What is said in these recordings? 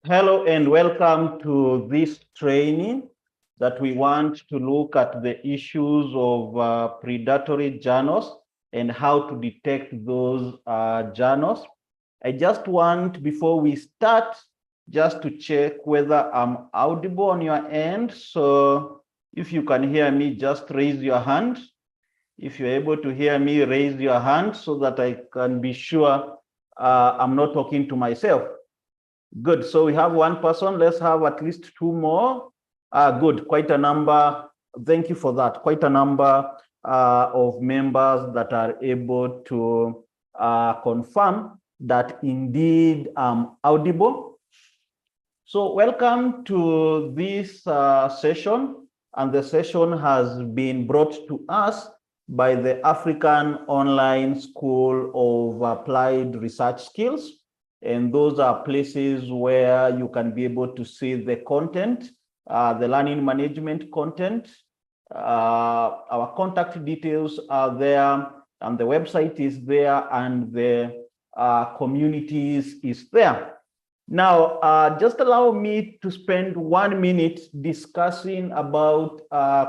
Hello and welcome to this training that we want to look at the issues of predatory journals and how to detect those journals. I just want, before we start, just to check whether I'm audible on your end. So if you can hear me, just raise your hand. If you're able to hear me, raise your hand so that I can be sure I'm not talking to myself. Good. So we have one person. Let's have at least two more. Good. Quite a number. Thank you for that. Quite a number of members that are able to confirm that indeed audible. So welcome to this session. And the session has been brought to us by the African Online School of Applied Research Skills. And those are places where you can be able to see the content, the learning management content. Our contact details are there, and the website is there, and the communities is there. Now, just allow me to spend 1 minute discussing about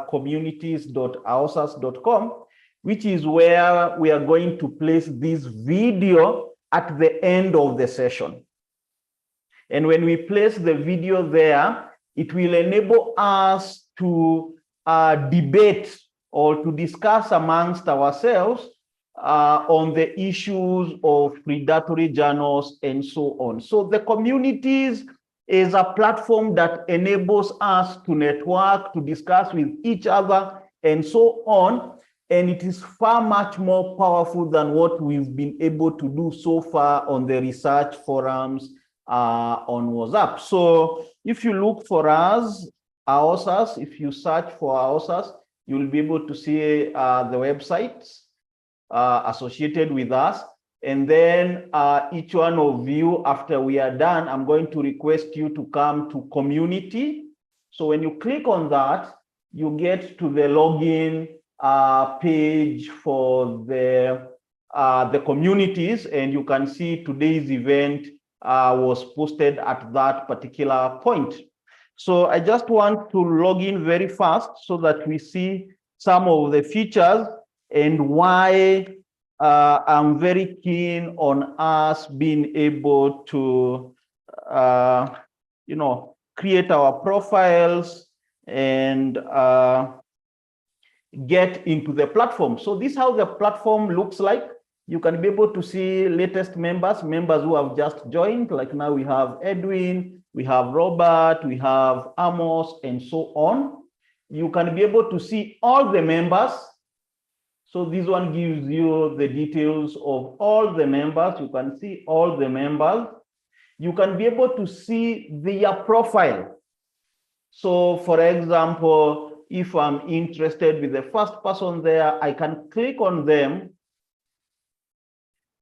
communities.aosas.com, which is where we are going to place this video at the end of the session. And when we place the video there, it will enable us to debate or to discuss amongst ourselves on the issues of predatory journals and so on. So the communities is a platform that enables us to network, to discuss with each other and so on. And it is far much more powerful than what we've been able to do so far on the research forums on WhatsApp. So if you look for us, AOSAS, if you search for AOSAS, you'll be able to see the websites associated with us. And then each one of you, after we are done, I'm going to request you to come to community. So when you click on that, you get to the login page for the communities, and you can see today's event was posted at that particular point. So I just want to log in very fast so that we see some of the features and why I'm very keen on us being able to, create our profiles and get into the platform. So this is how the platform looks like. You can be able to see latest members who have just joined. Like now we have Edwin, we have Robert, we have Amos, and so on. You can be able to see all the members. So this one gives you the details of all the members. You can see all the members. You can be able to see their profile. So for example, if I'm interested with the first person there, I can click on them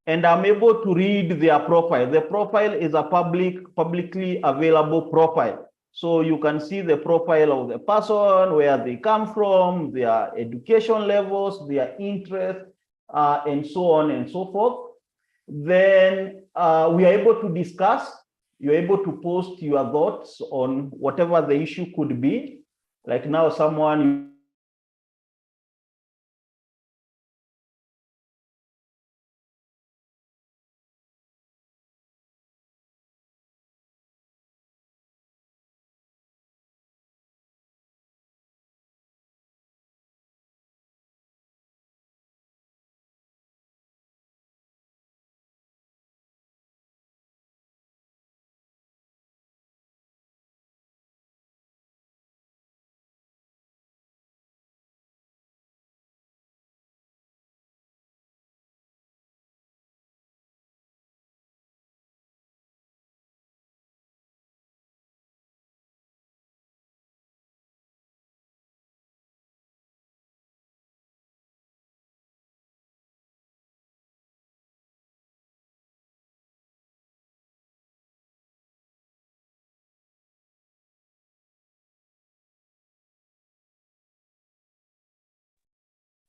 and I'm able to read their profile. The profile is a publicly available profile. So you can see the profile of the person, where they come from, their education levels, their interests, and so on and so forth. Then we are able to discuss. You're able to post your thoughts on whatever the issue could be. Like now someone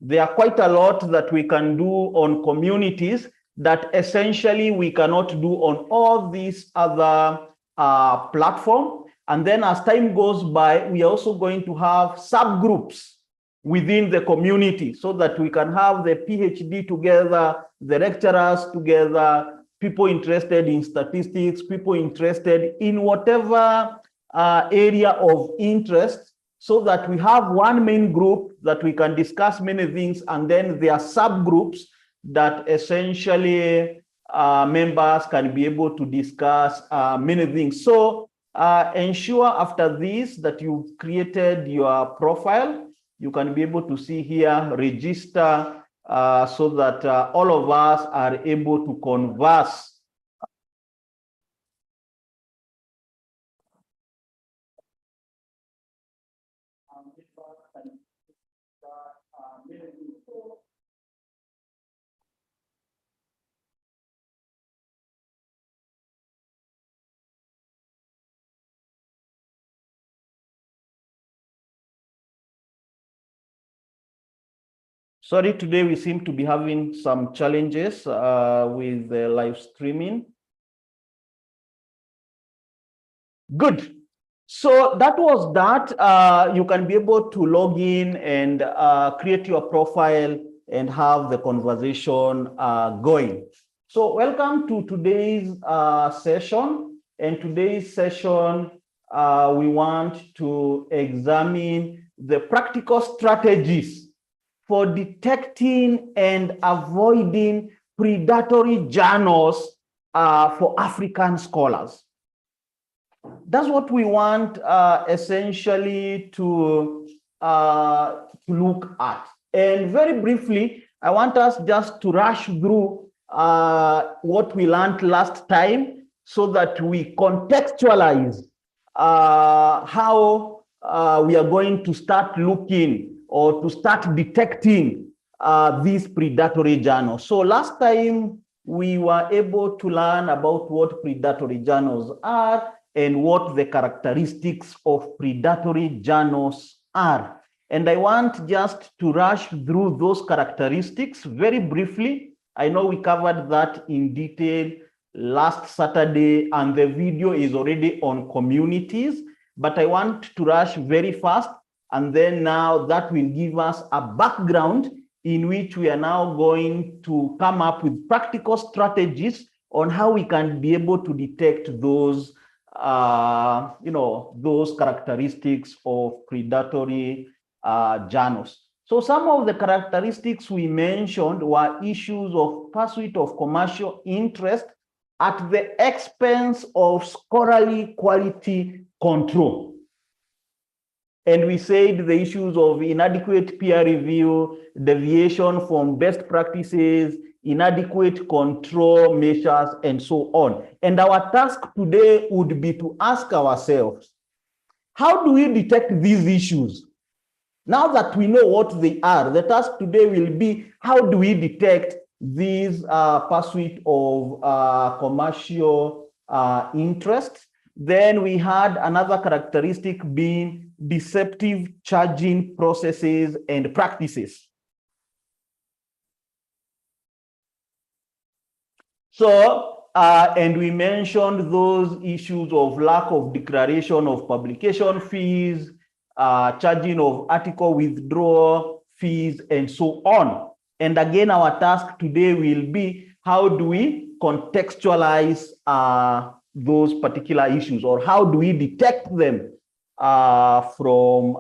there are quite a lot that we can do on communities that essentially we cannot do on all these other platform. And then as time goes by, we are also going to have subgroups within the community so that we can have the PhD together, the lecturers together, people interested in statistics, people interested in whatever area of interest, so that we have one main group that we can discuss many things, and then there are subgroups that essentially members can be able to discuss many things. So ensure after this that you've created your profile. You can be able to see here, register, so that all of us are able to converse. Sorry, today we seem to be having some challenges with the live streaming. Good. So that was that. You can be able to log in and create your profile and have the conversation going. So welcome to today's session. And today's session, we want to examine the practical strategies for detecting and avoiding predatory journals for African scholars. That's what we want essentially to look at. And very briefly, I want us just to rush through what we learned last time so that we contextualize how we are going to start looking or to start detecting these predatory journals. So last time we were able to learn about what predatory journals are and what the characteristics of predatory journals are. And I want just to rush through those characteristics very briefly. I know we covered that in detail last Saturday, and the video is already on communities, but I want to rush very fast. And then now that will give us a background in which we are now going to come up with practical strategies on how we can be able to detect those, those characteristics of predatory journals. So some of the characteristics we mentioned were issues of pursuit of commercial interest at the expense of scholarly quality control. And we said the issues of inadequate peer review, deviation from best practices, inadequate control measures, and so on. And our task today would be to ask ourselves, how do we detect these issues? Now that we know what they are, the task today will be, how do we detect these pursuit of commercial interest? Then we had another characteristic being deceptive charging processes and practices. So, and we mentioned those issues of lack of declaration of publication fees, charging of article withdrawal fees, and so on. And again, our task today will be, how do we contextualize those particular issues, or how do we detect them from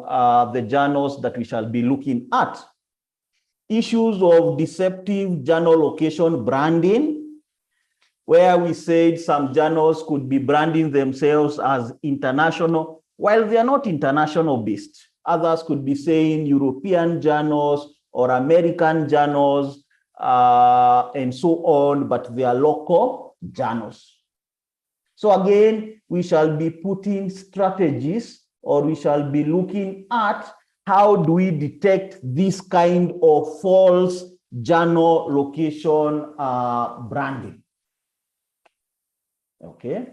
the journals that we shall be looking at? Issues of deceptive journal location branding, where we said some journals could be branding themselves as international, while they are not international based. Others could be saying European journals or American journals and so on, but they are local journals. So again, we shall be putting strategies, or we shall be looking at how do we detect this kind of false journal location branding. Okay.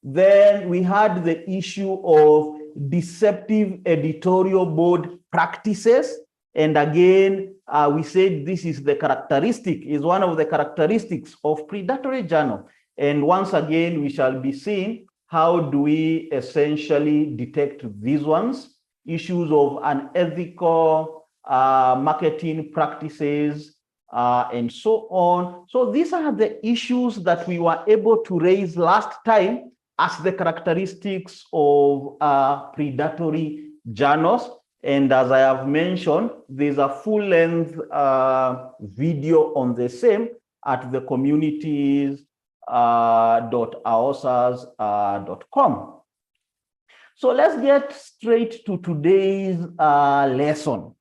Then we had the issue of deceptive editorial board practices. And again, we said this is the characteristic, is one of the characteristics of predatory journal. And once again, we shall be seeing how do we essentially detect these ones? Issues of unethical marketing practices, and so on. So these are the issues that we were able to raise last time as the characteristics of predatory journals. And as I have mentioned, there's a full-length video on the same at the communities.aosas.com. So let's get straight to today's lesson.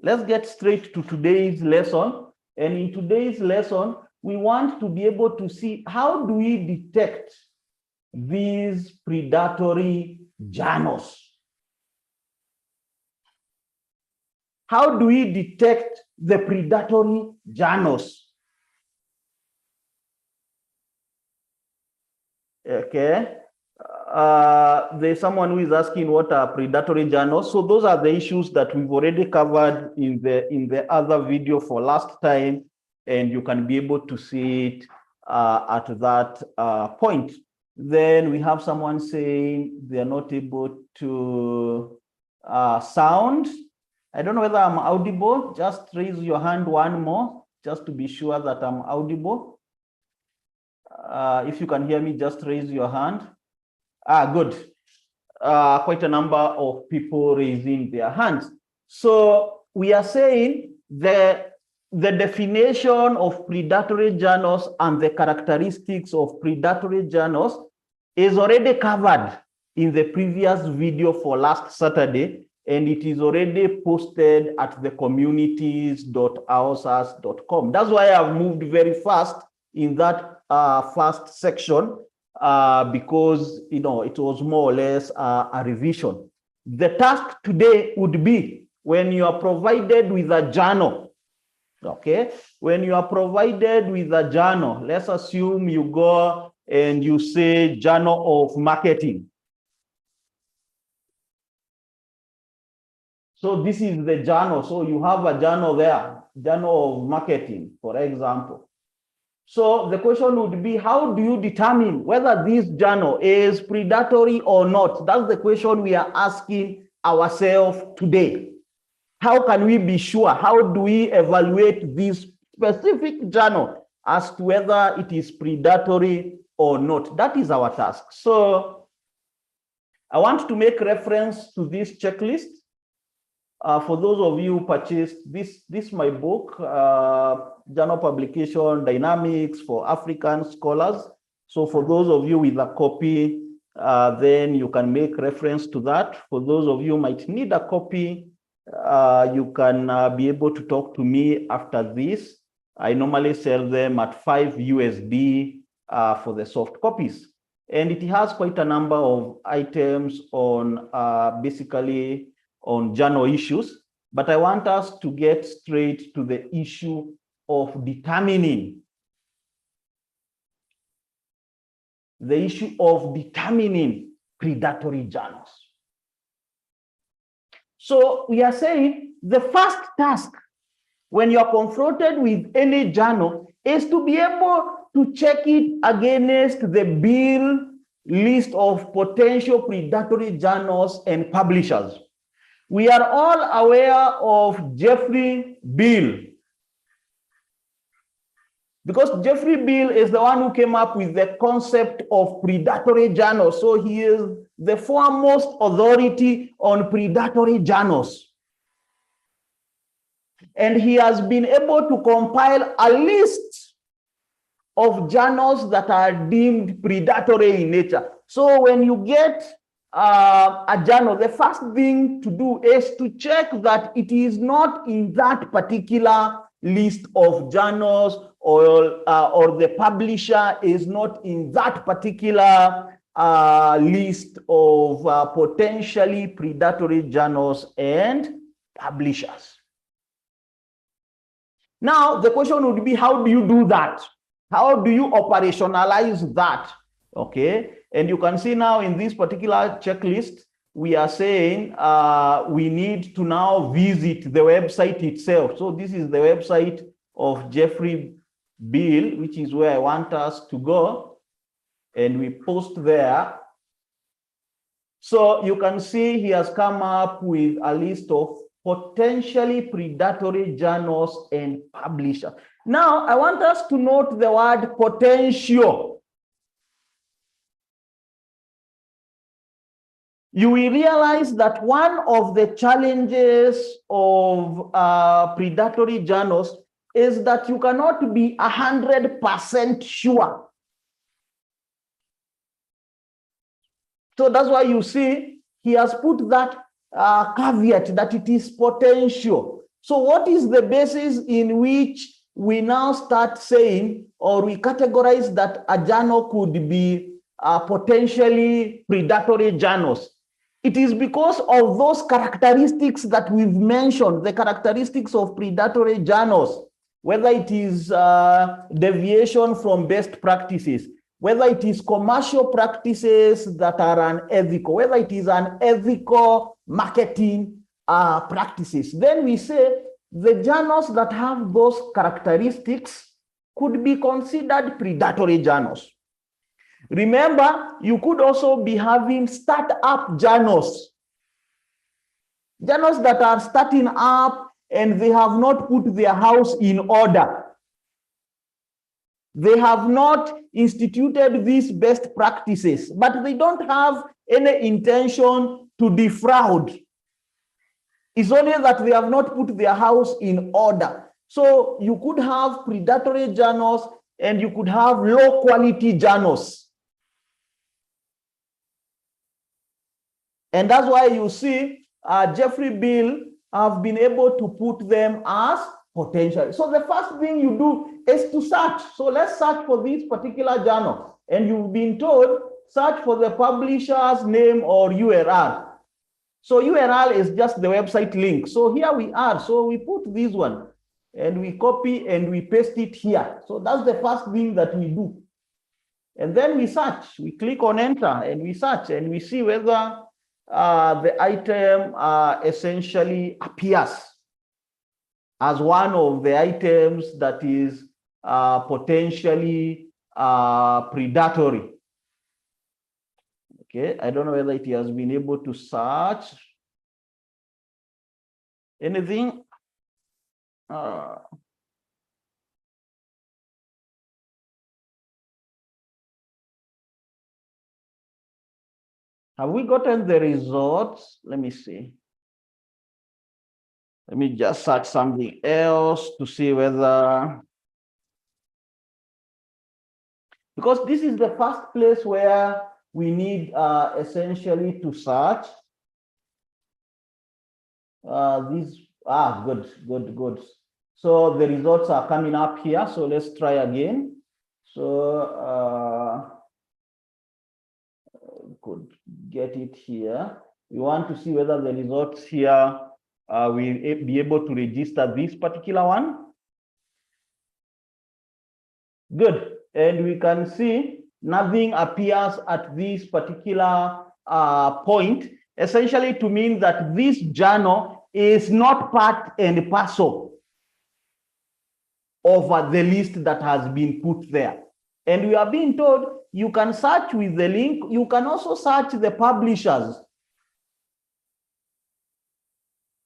Let's get straight to today's lesson. And in today's lesson, we want to be able to see how do we detect these predatory journals. How do we detect the predatory journals? Okay. There's someone who is asking what are predatory journals. So those are the issues that we've already covered in the other video for last time, and you can be able to see it at that point. Then we have someone saying they're not able to sound. I don't know whether I'm audible. Just raise your hand one more, just to be sure that I'm audible. If you can hear me, just raise your hand. Good. Quite a number of people raising their hands. So we are saying the definition of predatory journals and the characteristics of predatory journals is already covered in the previous video for last Saturday, and it is already posted at the communities.aosas.com. That's why I've moved very fast in that first section, because it was more or less a revision. The task today would be when you are provided with a journal. Okay, when you are provided with a journal, let's assume you go and you say Journal of Marketing. So this is the journal. So you have a journal there, Journal of Marketing, for example. So the question would be, how do you determine whether this journal is predatory or not? That's the question we are asking ourselves today. How can we be sure? How do we evaluate this specific journal as to whether it is predatory or not? That is our task. So I want to make reference to this checklist. For those of you who purchased this my book, Journal Publication Dynamics for African Scholars. So for those of you with a copy, then you can make reference to that. For those of you who might need a copy, you can be able to talk to me after this. I normally sell them at $5 for the soft copies. And it has quite a number of items on basically on journal issues, but I want us to get straight to the issue of determining predatory journals. So we are saying the first task when you are confronted with any journal is to be able to check it against the bill list of potential predatory journals and publishers. We are all aware of Jeffrey Beall, because Jeffrey Beall is the one who came up with the concept of predatory journals. So he is the foremost authority on predatory journals. And he has been able to compile a list of journals that are deemed predatory in nature. So when you get a journal, the first thing to do is to check that it is not in that particular list of journals, or the publisher is not in that particular list of potentially predatory journals and publishers. Now, the question would be, how do you do that? How do you operationalize that? Okay. And you can see now in this particular checklist, we are saying we need to now visit the website itself. So this is the website of Jeffrey Beall, which is where I want us to go. and we post there. So you can see he has come up with a list of potentially predatory journals and publishers. Now, I want us to note the word potential. You will realize that one of the challenges of predatory journals is that you cannot be 100% sure. So that's why you see he has put that caveat that it is potential. So what is the basis in which we now start saying, or we categorize that a journal could be potentially predatory journals? It is because of those characteristics that we've mentioned, the characteristics of predatory journals, whether it is deviation from best practices, whether it is commercial practices that are unethical, whether it is unethical marketing practices. Then we say the journals that have those characteristics could be considered predatory journals. Remember, you could also be having startup journals. Journals that are starting up and they have not put their house in order. They have not instituted these best practices, but they don't have any intention to defraud. It's only that they have not put their house in order. So you could have predatory journals and you could have low quality journals. And that's why you see Jeffrey Bill have been able to put them as potential. So the first thing you do is to search. So let's search for this particular journal. And you've been told, search for the publisher's name or URL. So URL is just the website link. So here we are. So we put this one and we copy and we paste it here. So that's the first thing that we do. And then we search. We click on enter and we search and we see whether the item essentially appears as one of the items that is potentially predatory. Okay, I don't know whether it has been able to search anything. Have we gotten the results? Let me see. Let me just search something else to see whether, because this is the first place where we need essentially to search. Good. So the results are coming up here. So let's try again. So could get it here. We want to see whether the results here will be able to register this particular one. Good. And we can see nothing appears at this particular point, essentially to mean that this journal is not part and parcel of the list that has been put there. And we are being told you can search with the link. You can also search the publishers.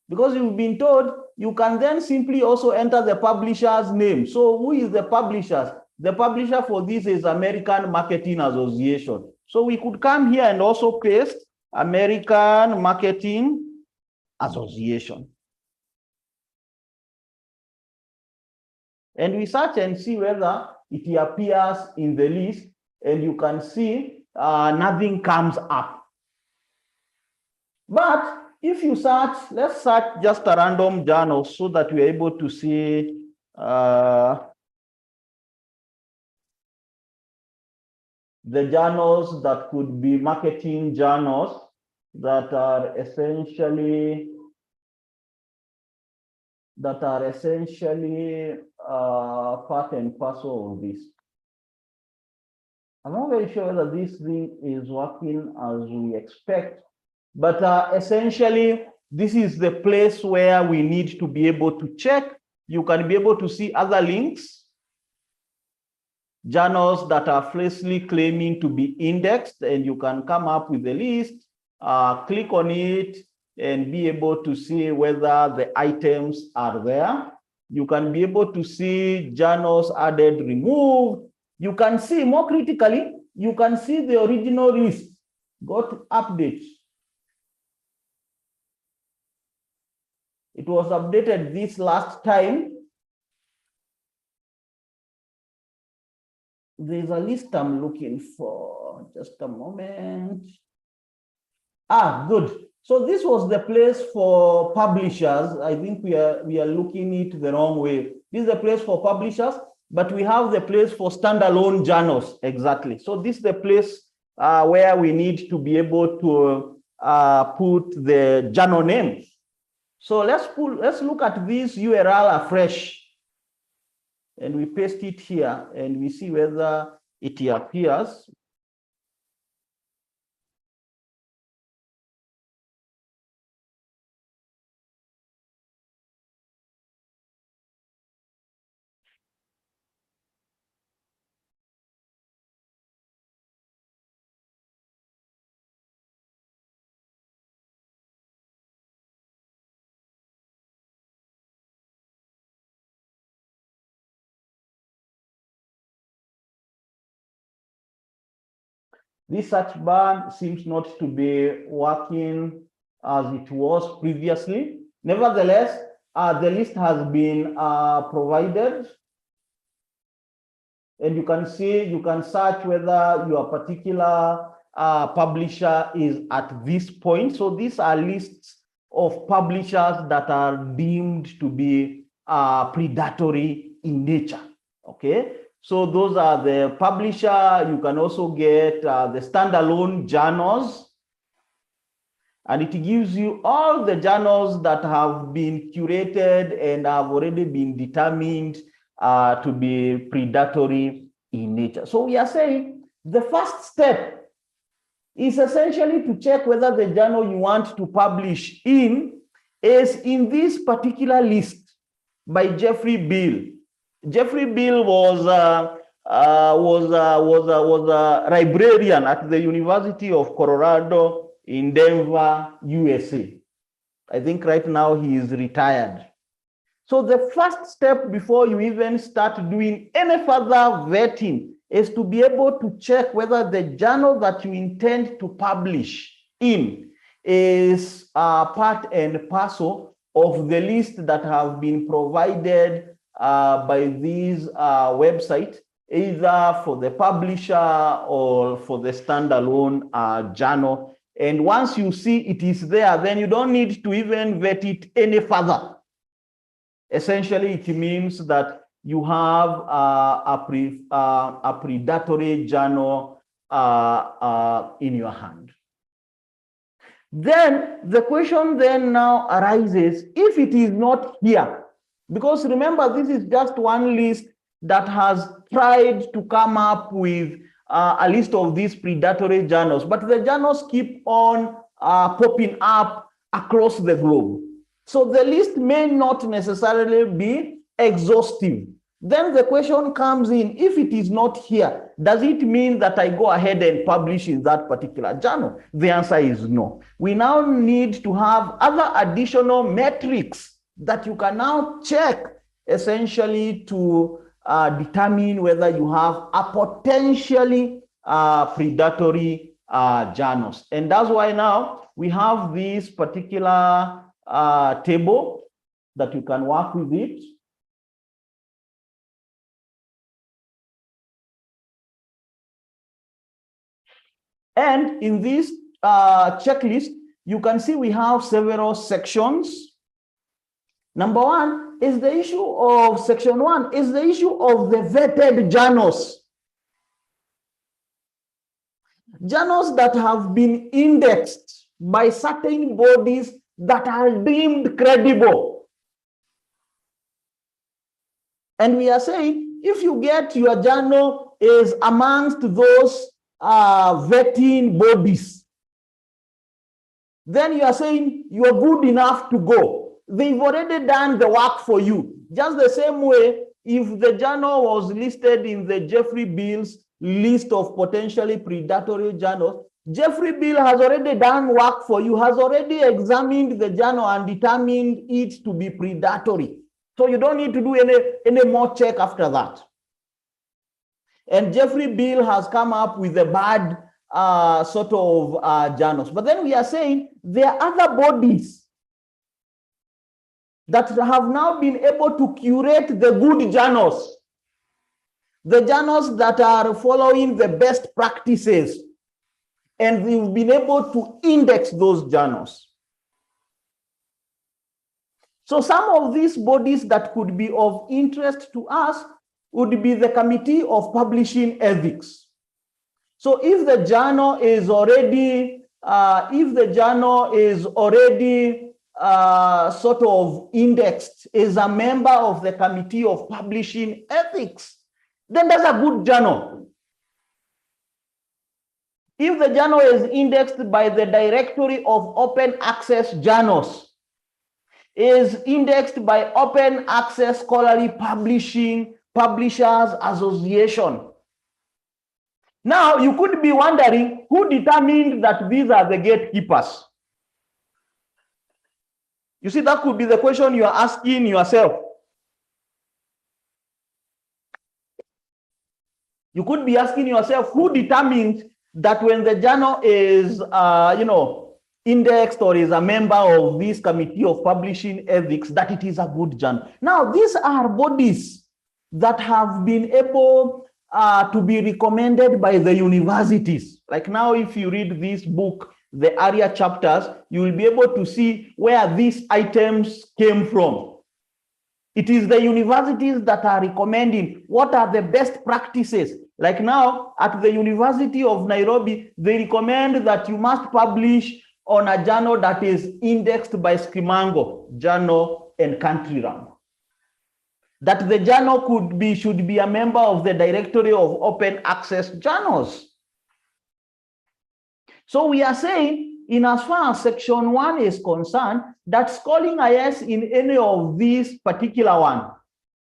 Because you've been told you can then simply also enter the publisher's name. So who is the publisher? The publisher for this is American Marketing Association. So we could come here and also paste American Marketing Association. And we search and see whether it appears in the list, and you can see nothing comes up. But if you search, let's search just a random journal so that we're able to see the journals that could be marketing journals that are essentially part and parcel of this. I'm not very sure whether this thing is working as we expect, but essentially, this is the place where we need to be able to check. You can be able to see other links journals that are falsely claiming to be indexed, and you can come up with a list, click on it, and be able to see whether the items are there. You can be able to see journals added, removed. You can see, more critically, you can see the original list got updates. It was updated this last time. There's a list I'm looking for. Just a moment. Good. So this was the place for publishers. I think we are looking it the wrong way. This is the place for publishers, but we have the place for standalone journals. Exactly. So this is the place where we need to be able to put the journal name. So let's look at this URL afresh, and we paste it here, and we see whether it appears. This search bar seems not to be working as it was previously. Nevertheless, the list has been provided. And you can see, you can search whether your particular publisher is at this point. So these are lists of publishers that are deemed to be predatory in nature. Okay. So those are the publisher. You can also get the standalone journals, and it gives you all the journals that have been curated and have already been determined to be predatory in nature. So we are saying the first step is essentially to check whether the journal you want to publish in is in this particular list by Jeffrey Beall. Jeffrey Beall was a librarian at the University of Colorado in Denver, USA. I think right now he is retired. So the first step before you even start doing any further vetting is to be able to check whether the journal that you intend to publish in is part and parcel of the list that have been provided by these websites, either for the publisher or for the standalone journal. And once you see it is there, then you don't need to even vet it any further. Essentially, it means that you have a predatory journal in your hand. Then the question then now arises, if it is not here, because remember, this is just one list that has tried to come up with a list of these predatory journals, but the journals keep on popping up across the globe. So the list may not necessarily be exhaustive. Then the question comes in, if it is not here, does it mean that I go ahead and publish in that particular journal? The answer is no. We now need to have other additional metrics that you can now check essentially to determine whether you have a potentially predatory journals. And that's why now we have this particular table that you can work with it. And in this checklist, you can see we have several sections. Number one is the issue of section one, is the issue of the vetted journals. Journals that have been indexed by certain bodies that are deemed credible. And we are saying, if you get your journal is amongst those vetting bodies, then you are saying you are good enough to go. They've already done the work for you. Just the same way, if the journal was listed in the Jeffrey Bill's list of potentially predatory journals, Jeffrey Bill has already done work for you, has already examined the journal and determined it to be predatory. So you don't need to do any more check after that. And Jeffrey Bill has come up with a bad sort of journals. But then we are saying there are other bodies that have now been able to curate the good journals, the journals that are following the best practices, and we've been able to index those journals. So some of these bodies that could be of interest to us would be the Committee of Publishing Ethics. So if the journal is already, sort of indexed as a member of the Committee of Publishing Ethics, then that's a good journal. If the journal is indexed by the Directory of Open Access Journals, is indexed by Open Access Scholarly Publishers Association. Now, you could be wondering who determined that these are the gatekeepers. You see, that could be the question you are asking yourself. You could be asking yourself, who determines that when the journal is, indexed or is a member of this Committee of Publishing Ethics, that it is a good journal? Now, these are bodies that have been able to be recommended by the universities. Like now, if you read this book, the area chapters, you will be able to see where these items came from. It is the universities that are recommending what are the best practices. Like now, at the University of Nairobi, they recommend that you must publish on a journal that is indexed by Scrimango, Journal and Country Rank. That the journal should be a member of the Directory of Open Access Journals. So we are saying, in as far as Section 1 is concerned, that scoring IS in any of these particular one,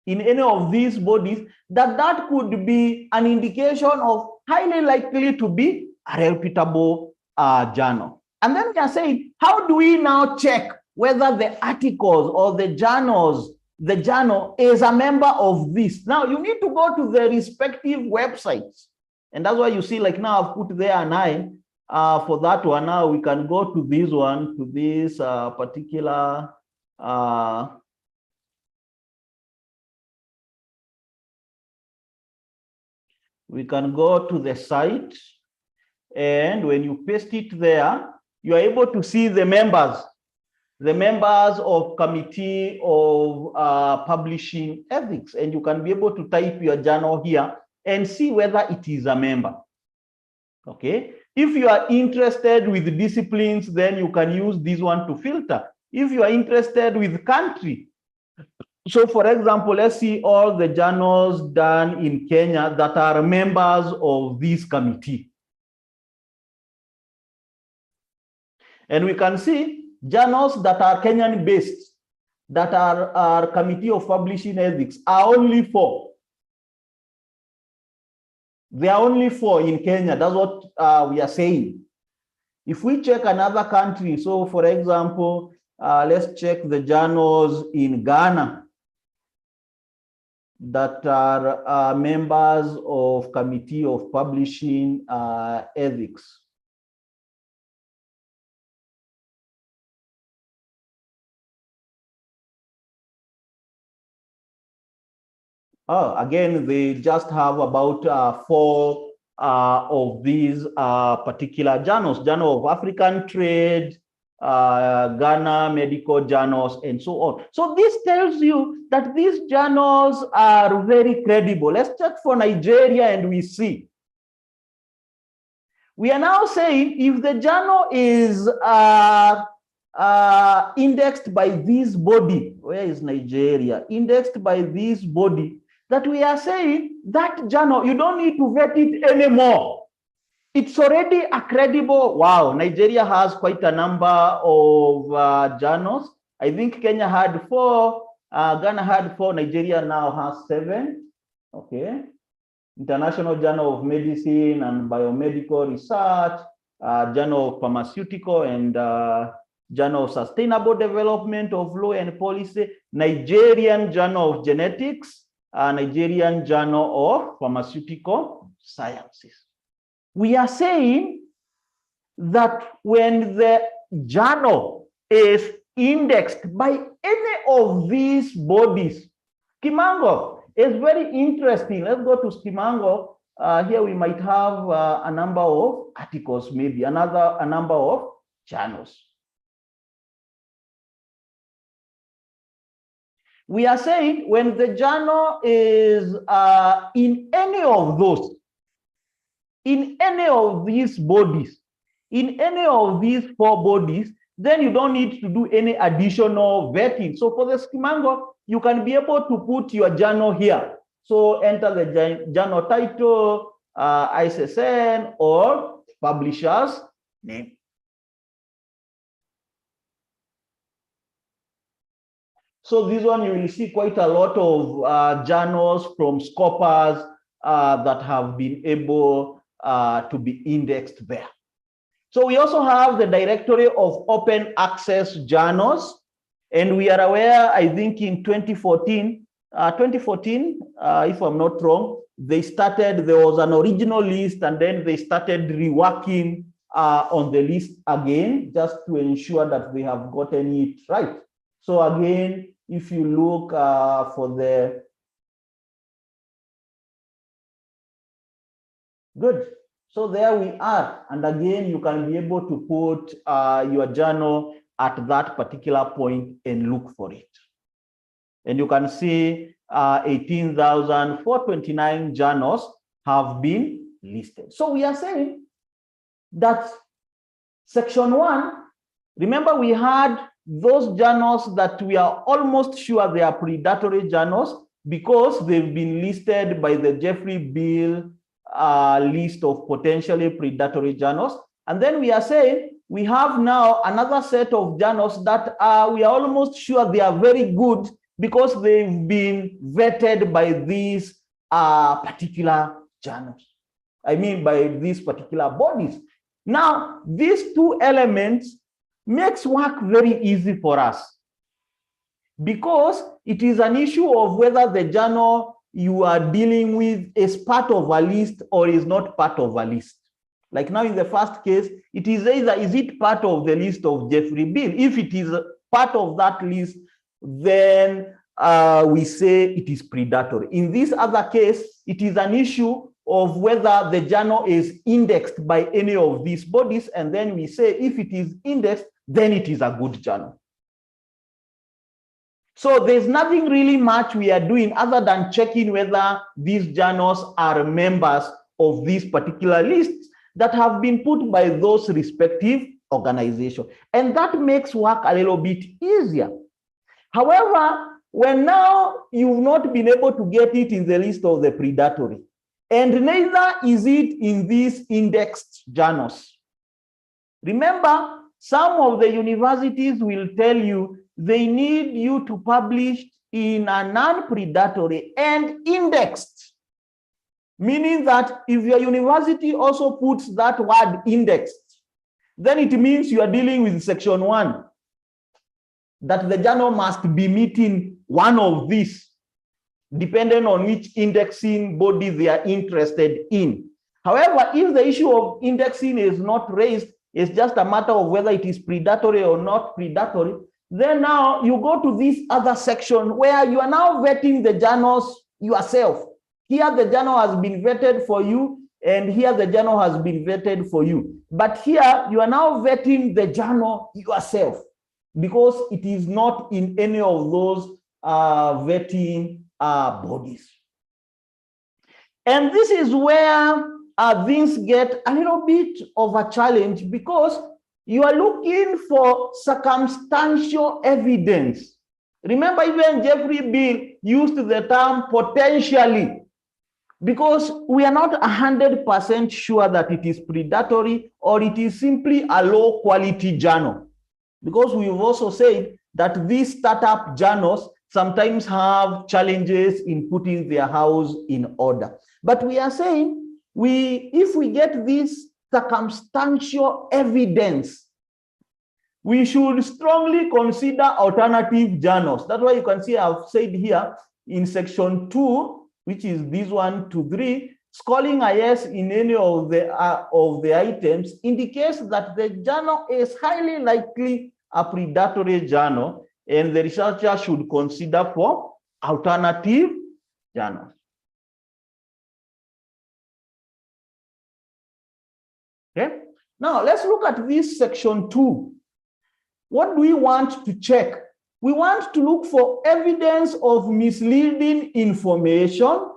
in any of these bodies, that could be an indication of highly likely to be a reputable journal. And then we are saying, how do we now check whether the articles or the journal is a member of this? Now, you need to go to the respective websites. And that's why you see, like now I've put there an I for that one. Now we can go to this one, to this particular we can go to the site, and when you paste it there, you are able to see the members of Committee of Publishing Ethics, and you can be able to type your journal here and see whether it is a member. Okay. If you are interested with disciplines, then you can use this one to filter. If you are interested with country, so for example, let's see all the journals done in Kenya that are members of this committee. And we can see journals that are Kenyan based, that are Committee of Publishing Ethics, are only 4. There are only 4 in Kenya. That's what we are saying. If we check another country, so for example, let's check the journals in Ghana that are members of Committee of Publishing Ethics. Oh, again, they just have about 4 of these particular journals: Journal of African Trade, Ghana Medical Journals, and so on. So this tells you that these journals are very credible. Let's check for Nigeria and we see. We are now saying if the journal is indexed by this body, where is Nigeria? Indexed by this body, that we are saying that journal, you don't need to vet it anymore. It's already a credible. Wow, Nigeria has quite a number of journals. I think Kenya had 4, Ghana had 4, Nigeria now has 7. Okay. International Journal of Medicine and Biomedical Research, Journal of Pharmaceutical, and Journal of Sustainable Development of Law and Policy, Nigerian Journal of Genetics, Nigerian Journal of Pharmaceutical Sciences. We are saying that when the journal is indexed by any of these bodies, Kimango is very interesting. Let's go to Skimango. Here we might have a number of articles, maybe a number of journals. We are saying when the journal is in any of those, in any of these bodies, in any of these 4 bodies, then you don't need to do any additional vetting. So for the Skimango, you can be able to put your journal here. So enter the journal title, ISSN, or publisher's name. So this one, you will see quite a lot of journals from Scopus that have been able to be indexed there. So we also have the directory of open access journals. And we are aware, I think in 2014, if I'm not wrong, there was an original list, and then they started reworking on the list again, just to ensure that they have gotten it right. So again, if you look for the, good. So there we are. And again, you can be able to put your journal at that particular point and look for it. And you can see 18,429 journals have been listed. So we are saying that section 1, remember we had those journals that we are almost sure they are predatory journals because they've been listed by the Jeffrey Bill list of potentially predatory journals. And then we are saying we have now another set of journals that we are almost sure they are very good because they've been vetted by these particular journals. I mean, by these particular bodies. Now, these 2 elements makes work very easy for us because it is an issue of whether the journal you are dealing with is part of a list or is not part of a list. Like now in the first case, it is either, is it part of the list of Jeffrey Bill? If it is part of that list, then we say it is predatory. In this other case, it is an issue of whether the journal is indexed by any of these bodies, and then we say if it is indexed, then it is a good journal. So there's nothing really much we are doing other than checking whether these journals are members of these particular lists that have been put by those respective organizations. And that makes work a little bit easier. However, when now you've not been able to get it in the list of the predatory, and neither is it in these indexed journals. Remember, some of the universities will tell you they need you to publish in a non-predatory and indexed, meaning that if your university also puts that word indexed, then it means you are dealing with section 1, that the journal must be meeting one of these, depending on which indexing body they are interested in. However, if the issue of indexing is not raised, it's just a matter of whether it is predatory or not predatory, then now you go to this other section where you are now vetting the journals yourself. Here the journal has been vetted for you, and here the journal has been vetted for you. But here you are now vetting the journal yourself because it is not in any of those vetting bodies. And this is where things get a little bit of a challenge because you are looking for circumstantial evidence. Remember, even Jeffrey Bill used the term potentially because we are not 100% sure that it is predatory or it is simply a low quality journal. Because we've also said that these startup journals, sometimes have challenges in putting their house in order. But we are saying, if we get this circumstantial evidence, we should strongly consider alternative journals. That's why you can see I've said here in section 2, which is this 1 to 3, scoring a yes in any of the items indicates that the journal is highly likely a predatory journal, and the researcher should consider for alternative journals. Okay, now let's look at this section 2. What do we want to check? We want to look for evidence of misleading information.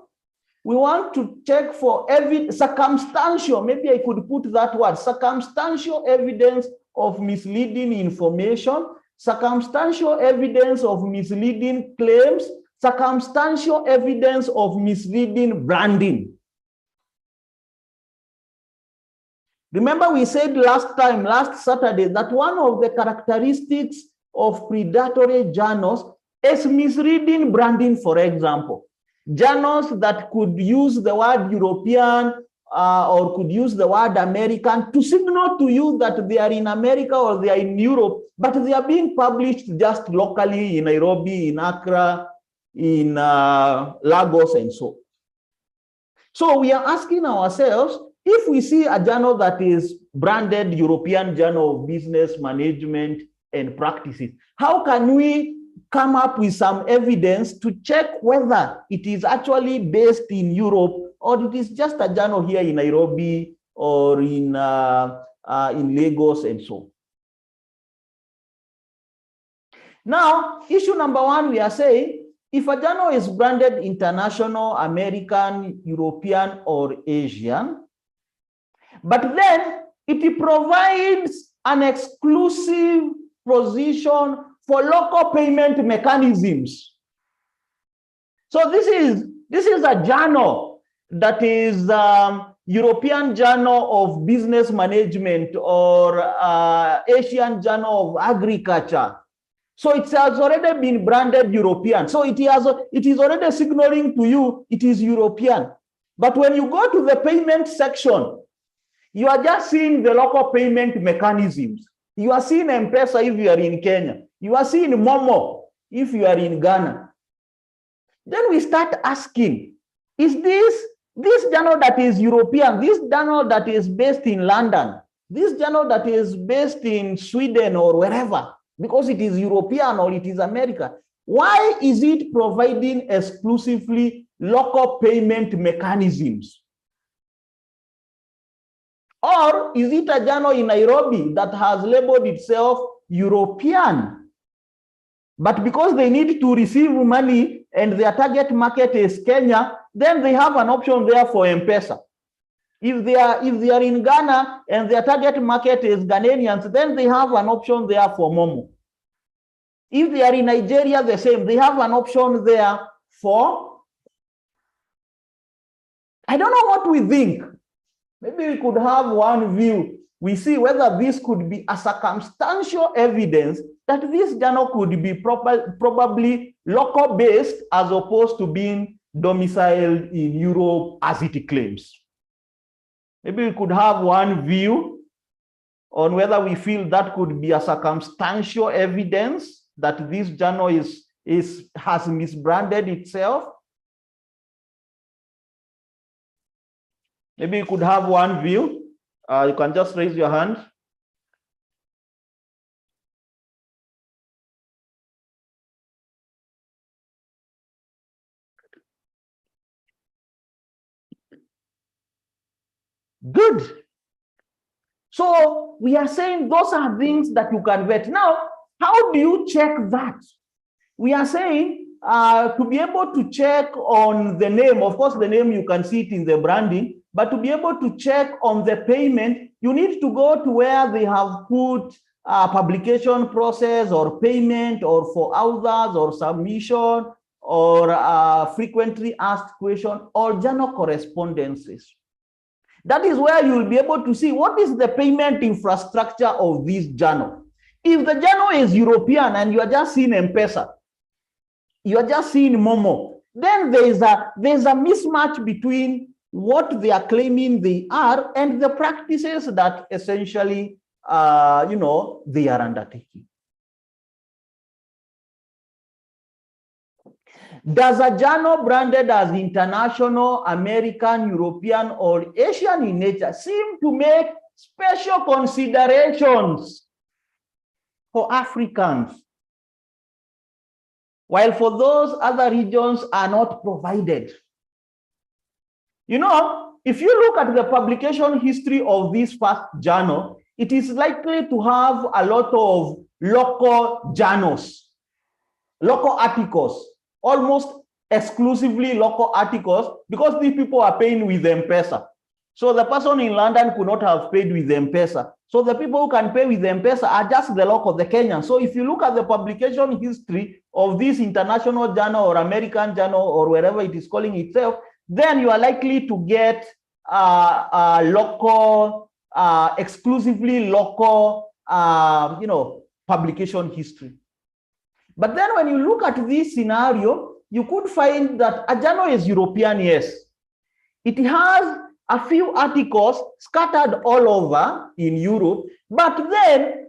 We want to check for circumstantial, maybe I could put that word, circumstantial evidence of misleading information, circumstantial evidence of misleading claims, circumstantial evidence of misleading branding. Remember, we said last Saturday, that one of the characteristics of predatory journals is misleading branding, for example. Journals that could use the word European or could use the word American to signal to you that they are in America or they are in Europe, but they are being published just locally in Nairobi, in Accra, in Lagos, and so. So we are asking ourselves, if we see a journal that is branded European Journal of Business Management and Practices, how can we come up with some evidence to check whether it is actually based in Europe or it is just a journal here in Nairobi or in Lagos and so. Now, issue number 1, we are saying, if a journal is branded international, American, European, or Asian, but then it provides an exclusive position for local payment mechanisms. So this is a journal that is European Journal of Business Management or Asian Journal of Agriculture. So it has already been branded European. So it is already signaling to you it is European. But when you go to the payment section, you are just seeing the local payment mechanisms. You are seeing M-Pesa if you are in Kenya. You are seeing Momo if you are in Ghana. Then we start asking, is this journal that is European, this journal that is based in London, this journal that is based in Sweden or wherever, because it is European or it is America, why is it providing exclusively local payment mechanisms? Or is it a journal in Nairobi that has labeled itself European? But because they need to receive money and their target market is Kenya, then they have an option there for M-Pesa. If they are in Ghana and their target market is Ghanaians, then they have an option there for Momo. If they are in Nigeria, the same, they have an option there for, I don't know what we think. Maybe we could have one view. We see whether this could be a circumstantial evidence that this journal could be probably local based as opposed to being domiciled in Europe as it claims. Maybe we could have one view on whether we feel that could be a circumstantial evidence that this journal has misbranded itself. Maybe you could have one view. You can just raise your hand. Good. So we are saying those are things that you can vet. Now, how do you check that? We are saying to be able to check on the name, of course, the name you can see it in the branding, but to be able to check on the payment, you need to go to where they have put publication process or payment or for others or submission or frequently asked question or journal correspondences. That is where you will be able to see what is the payment infrastructure of this journal. If the journal is European and you are just seeing M-Pesa, You are just seeing Momo. Then there's a mismatch between what they are claiming they are and the practices that essentially, they are undertaking. Does a journal branded as international, American, European, or Asian in nature seem to make special considerations for Africans, while for those other regions are not provided? You know, if you look at the publication history of this first journal, it is likely to have a lot of local journals, local articles, almost exclusively local articles, because these people are paying with M-Pesa. So the person in London could not have paid with M-Pesa. So the people who can pay with M-Pesa are just the local, the Kenyans. So if you look at the publication history of this international journal or American journal or wherever it is calling itself, then you are likely to get local, exclusively local, publication history. But then when you look at this scenario, you could find that a journal is European, yes. It has a few articles scattered all over in Europe, but then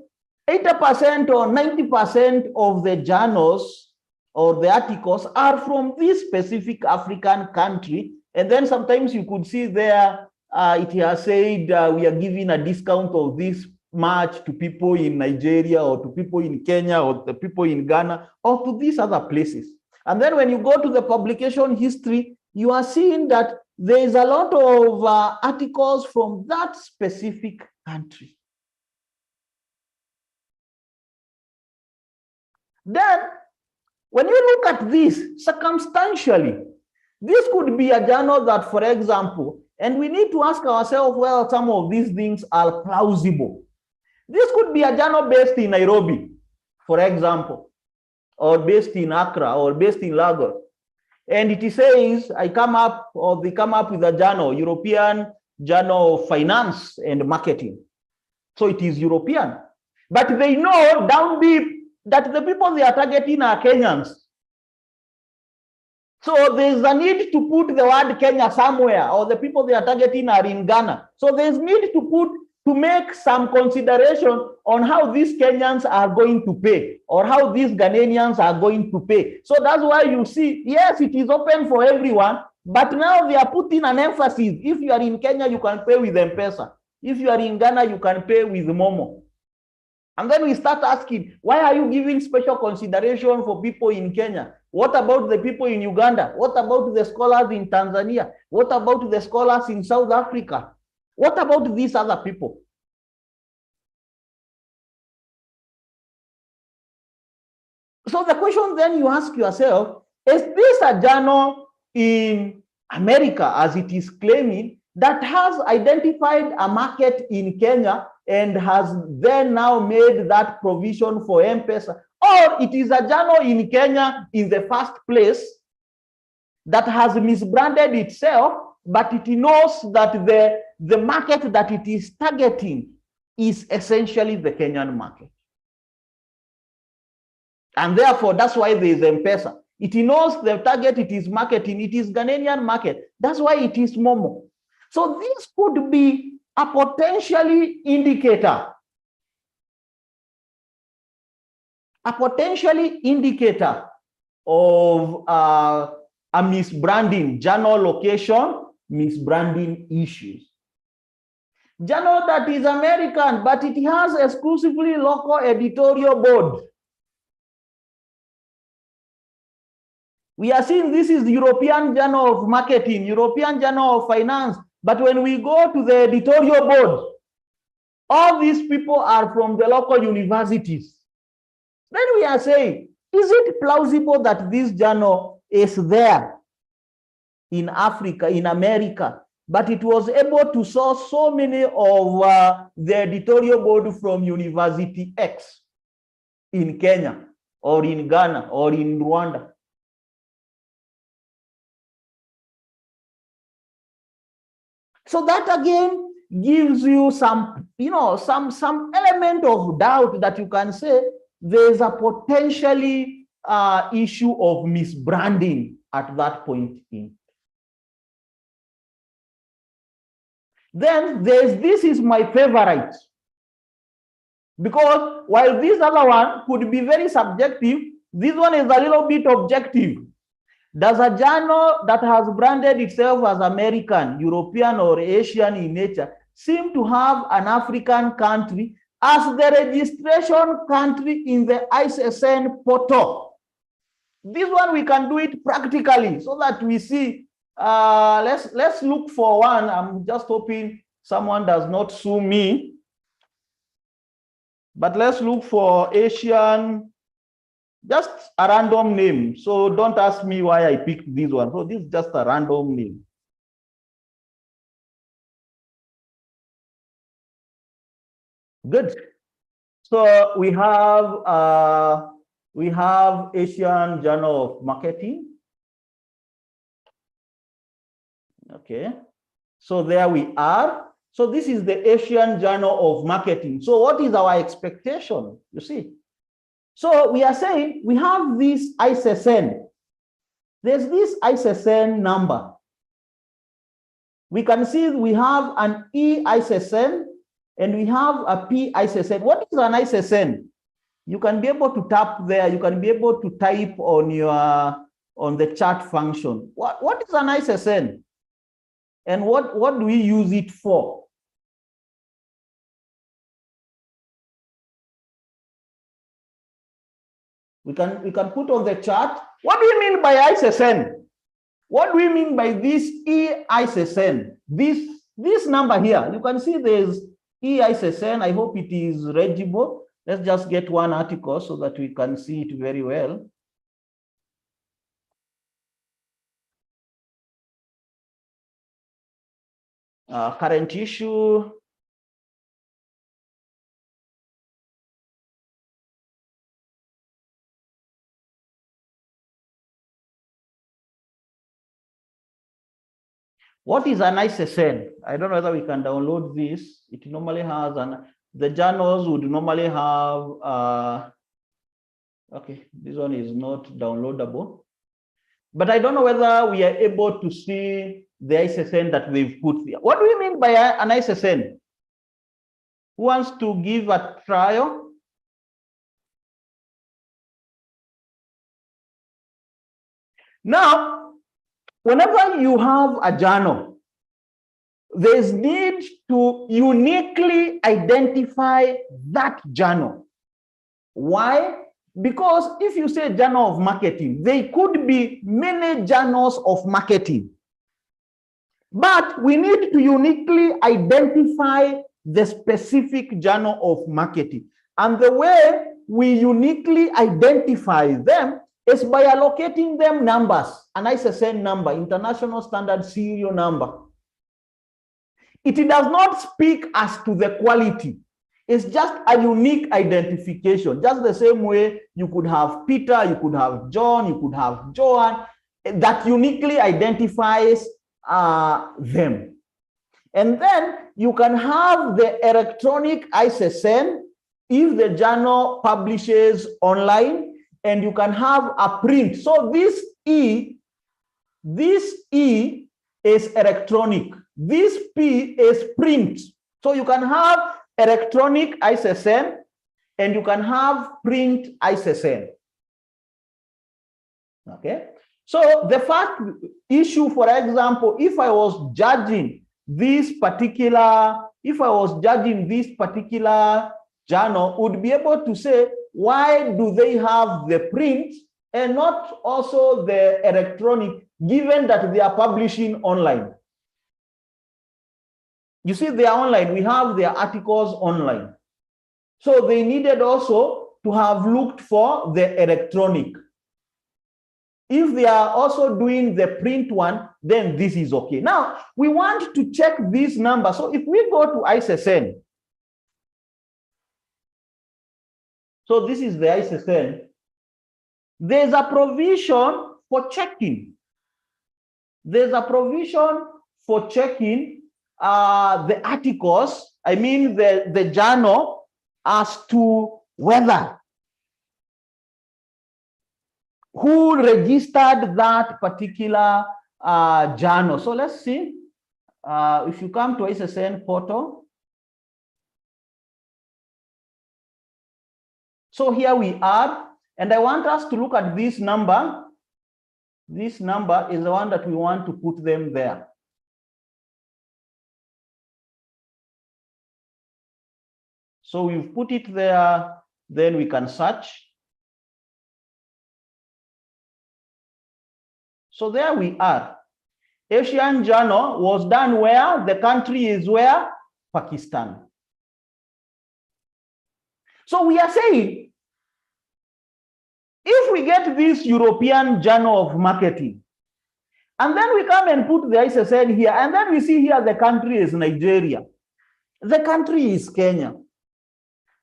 80% or 90% of the journals or the articles are from this specific African country. And then sometimes you could see there, it has said we are giving a discount of this much to people in Nigeria or to people in Kenya or the people in Ghana or to these other places. And then when you go to the publication history, you are seeing that there is a lot of articles from that specific country. Then, when you look at this circumstantially, this could be a journal that, for example, and we need to ask ourselves whether some of these things are plausible. This could be a journal based in Nairobi, for example, or based in Accra, or based in Lagos. And it says, they come up with a journal, European Journal of Finance and Marketing. So it is European. But they know down deep that the people they are targeting are Kenyans. So there's a need to put the word Kenya somewhere, or the people they are targeting are in Ghana. So there's need to make some consideration on how these Kenyans are going to pay, or how these Ghanaians are going to pay. So that's why you see, yes, it is open for everyone, but now they are putting an emphasis. If you are in Kenya, you can pay with M-Pesa. If you are in Ghana, you can pay with Momo. And then we start asking, why are you giving special consideration for people in Kenya? What about the people in Uganda? What about the scholars in Tanzania? What about the scholars in South Africa? What about these other people? So the question then you ask yourself, is this a journal in America, as it is claiming, that has identified a market in Kenya and has then now made that provision for M-Pesa? Or it is a journal in Kenya in the first place that has misbranded itself, but it knows that the market that it is targeting is essentially the Kenyan market. And therefore, that's why there is M-Pesa. It knows the target it is marketing, it is Ghanaian market. That's why it is Momo. So this could be a potentially indicator. A potentially indicator of a misbranding, journal location, misbranding issues. Journal that is American, but it has exclusively local editorial board. We are seeing this is the European Journal of Marketing, European Journal of Finance. But when we go to the editorial board, all these people are from the local universities. Then we are saying, is it plausible that this journal is there in Africa, in America, but it was able to source so many of the editorial board from University X in Kenya, or in Ghana, or in Rwanda? So that again gives you some, some element of doubt that you can say there's a potentially issue of misbranding at that point in. Then this is my favorite, because while this other one could be very subjective, this one is a little bit objective. Does a journal that has branded itself as American, European, or Asian in nature seem to have an African country as the registration country in the ISSN portal? This one we can do it practically so that we see. Let's look for one. I'm just hoping someone does not sue me. But let's look for Asian, just a random name. So don't ask me why I picked this one. So this is just a random name. Good. So we have Asian Journal of Marketing. Okay. So there we are. So this is the Asian Journal of Marketing. So what is our expectation? You see. So we are saying we have this ISSN. There's this ISSN number. We can see we have an E-ISSN and we have a P-ISSN. What is an ISSN? You can be able to tap there. You can be able to type on the chat function. What is an ISSN? And what do we use it for? We can put on the chart. What do you mean by ISSN? What do we mean by this E-ISSN? This number here, you can see there's E-ISSN. I hope it is legible. Let's just get one article so that we can see it very well. Current issue. What is an ISSN? I don't know whether we can download this. It normally has the journals would normally have, okay, this one is not downloadable. But I don't know whether we are able to see the ISSN that they've put there. What do we mean by an ISSN? Who wants to give a trial? Now, whenever you have a journal, there's need to uniquely identify that journal. Why? Because if you say journal of marketing, there could be many journals of marketing. But we need to uniquely identify the specific journal of marketing. And the way we uniquely identify them is by allocating them numbers, an ISSN number, International Standard Serial Number. It does not speak as to the quality. It's just a unique identification, just the same way you could have Peter, you could have John, you could have Joan, that uniquely identifies them. And then you can have the electronic ISSN if the journal publishes online, and you can have a print. So this E is electronic. This P is print. So you can have electronic ISSN and you can have print ISSN. Okay. So the first issue, for example, if I was judging this particular journal, would be able to say, why do they have the print and not also the electronic, given that they are publishing online? You see, they are online. We have their articles online. So they needed also to have looked for the electronic. If they are also doing the print one, then this is okay. Now, we want to check this number. So if we go to ISSN, so this is the ISSN, there's a provision for checking. There's a provision for checking the articles, I mean the journal, as to whether who registered that particular journal. So let's see. If you come to SSN portal. So here we are, and I want us to look at this number. This number is the one that we want to put them there. So we've put it there, then we can search. So there we are. Asian Journal was done where? The country is where? Pakistan. So we are saying, if we get this European Journal of Marketing, and then we come and put the ISSN here, and then we see here the country is Nigeria, the country is Kenya,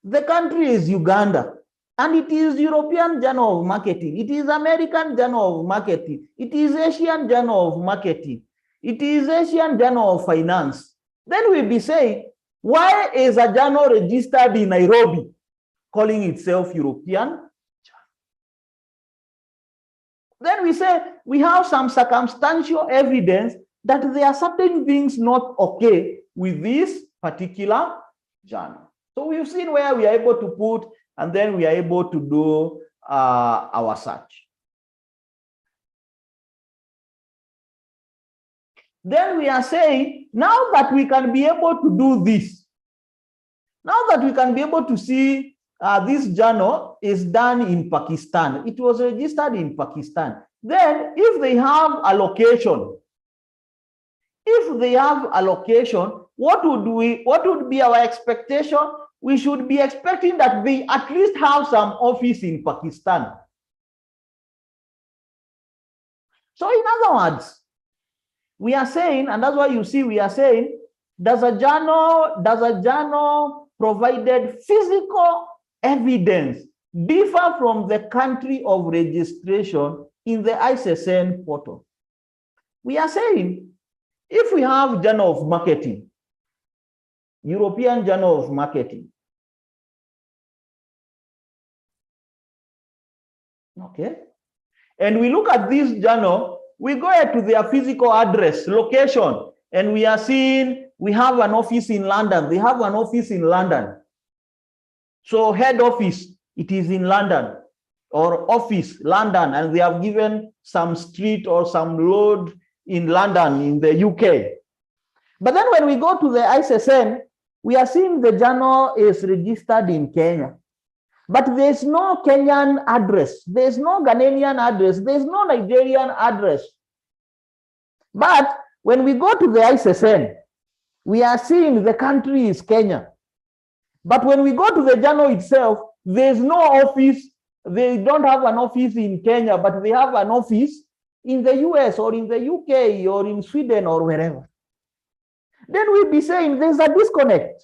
the country is Uganda, and it is European Journal of Marketing, it is American Journal of Marketing, it is Asian Journal of Marketing, it is Asian Journal of Finance. Then we'll be saying, why is a journal registered in Nairobi calling itself European? Then we say we have some circumstantial evidence that there are certain things not okay with this particular journal. So we've seen where we are able to put, and then we are able to do our search. Then we are saying, now that we can be able to do this, now that we can be able to see this journal is done in Pakistan, it was registered in Pakistan. Then if they have a location, what would be our expectation? We should be expecting that they at least have some office in Pakistan. So in other words, we are saying, and that's why you see we are saying, does a journal provided physical evidence differ from the country of registration in the ISSN portal? We are saying, if we have Journal of Marketing, European Journal of Marketing, okay, and we look at this journal, we go to their physical address, location, and we are seeing we have an office in London. They have an office in London. So head office, it is in London, or office, London, and they have given some street or some road in London, in the UK. But then when we go to the ISSN, we are seeing the journal is registered in Kenya. But there's no Kenyan address, there's no Ghanaian address, there's no Nigerian address. But when we go to the ISSN, we are seeing the country is Kenya. But when we go to the journal itself, there's no office. They don't have an office in Kenya, but they have an office in the US or in the UK or in Sweden or wherever. Then we'll be saying there's a disconnect,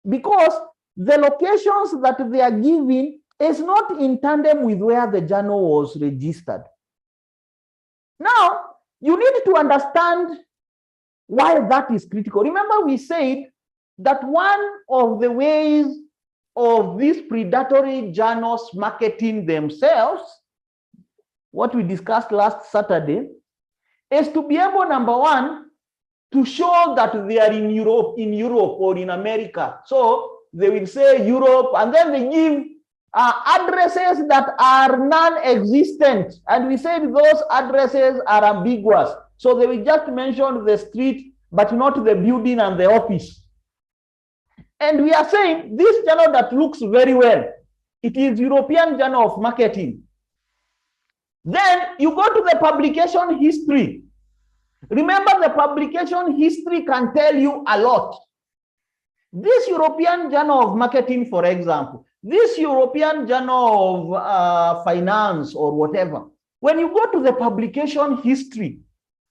because the locations that they are giving is not in tandem with where the journal was registered. Now, you need to understand why that is critical. Remember, we said that one of the ways of these predatory journals marketing themselves, what we discussed last Saturday, is to be able, number one, to show that they are in Europe or in America. So they will say Europe, and then they give addresses that are non-existent. And we said those addresses are ambiguous. So they will just mention the street, but not the building and the office. And we are saying this journal that looks very well, it is European Journal of Marketing. Then you go to the publication history. Remember, the publication history can tell you a lot. This European Journal of Marketing, for example, this European Journal of Finance or whatever, when you go to the publication history,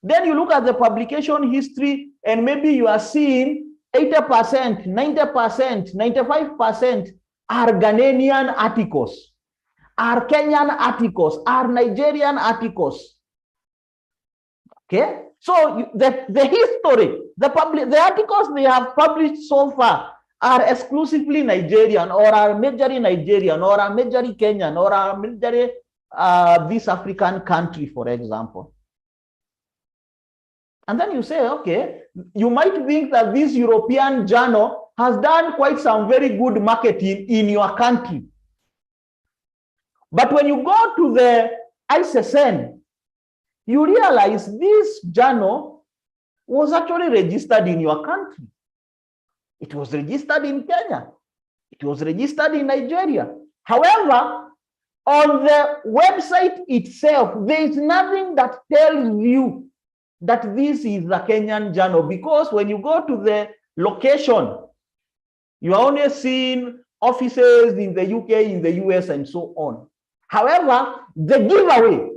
then you look at the publication history and maybe you are seeing 80%, 90%, 95% are Ghanaian articles, are Kenyan articles, are Nigerian articles. Okay? So the history, the articles they have published so far are exclusively Nigerian, or are majorly Nigerian, or are majorly Kenyan, or are majorly this African country, for example. And then you say, okay, you might think that this European journal has done quite some very good marketing in your country. But when you go to the ISSN, you realize this journal was actually registered in your country. It was registered in Kenya. It was registered in Nigeria. However, on the website itself, there is nothing that tells you that this is a Kenyan journal, because when you go to the location, you are only seeing offices in the UK, in the US, and so on. However, the giveaway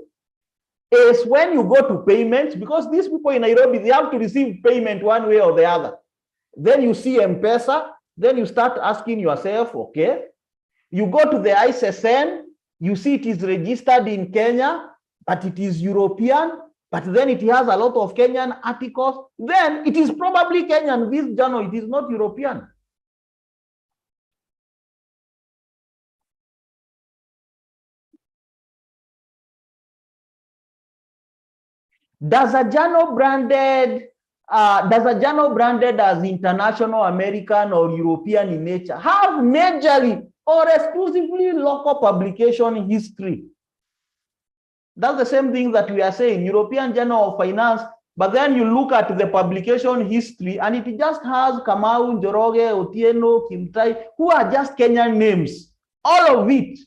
is when you go to payments, because these people in Nairobi, they have to receive payment one way or the other. Then you see M-Pesa, then you start asking yourself, okay, you go to the ISSN, you see it is registered in Kenya, but it is European, but then it has a lot of Kenyan articles. Then it is probably Kenyan, this journal, it is not European. Does a journal branded as international, American, or European in nature have majorly or exclusively local publication history? That's the same thing that we are saying, European Journal of Finance, but then you look at the publication history and it just has Kamau, Njoroge, Otieno, Kimtai, who are just Kenyan names, all of it.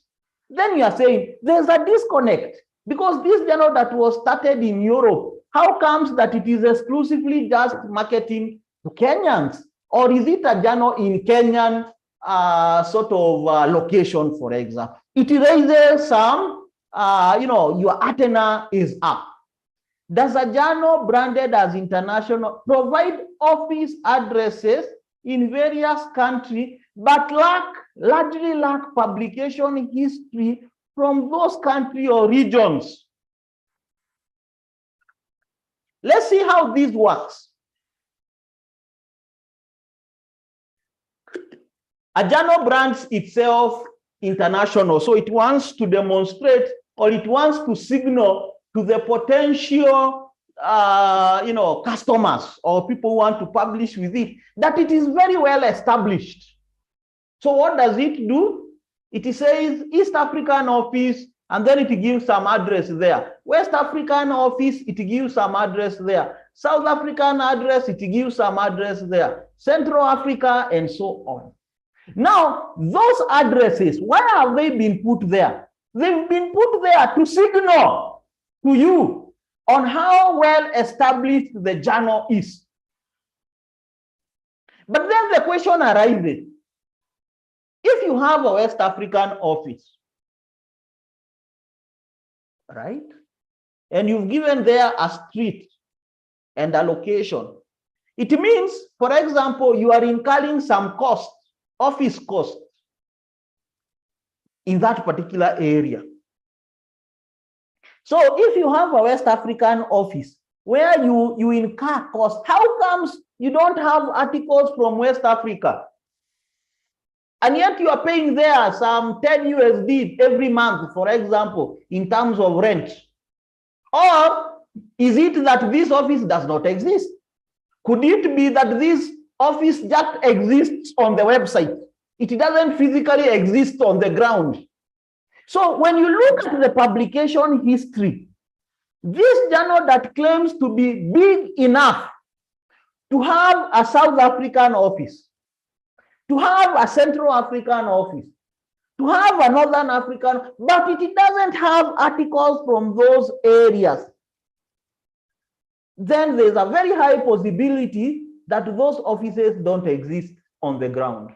Then you are saying there's a disconnect, because this journal that was started in Europe, how comes that it is exclusively just marketing to Kenyans? Or is it a journal in Kenyan location, for example? It raises some, your antenna is up. Does a journal branded as international provide office addresses in various countries, but largely lack publication history from those countries or regions? Let's see how this works. A journal brands itself international, so it wants to demonstrate, or it wants to signal to the potential customers or people who want to publish with it that it is very well established. So what does it do? It says East African office, and then it gives some address there. West African office, it gives some address there. South African address, it gives some address there. Central Africa, and so on. Now, those addresses, why have they been put there? They've been put there to signal to you on how well established the journal is. But then the question arises, if you have a West African office, right, and you've given there a street and a location, it means, for example, you are incurring some cost, office cost, in that particular area. So if you have a West African office where you incur cost, how comes you don't have articles from West Africa? And yet you are paying there some 10 USD every month, for example, in terms of rent. Or is it that this office does not exist? Could it be that this office just exists on the website? It doesn't physically exist on the ground. So when you look at the publication history, this journal that claims to be big enough to have a South African office, to have a Central African office, to have a Northern African, but it doesn't have articles from those areas, then there's a very high possibility that those offices don't exist on the ground.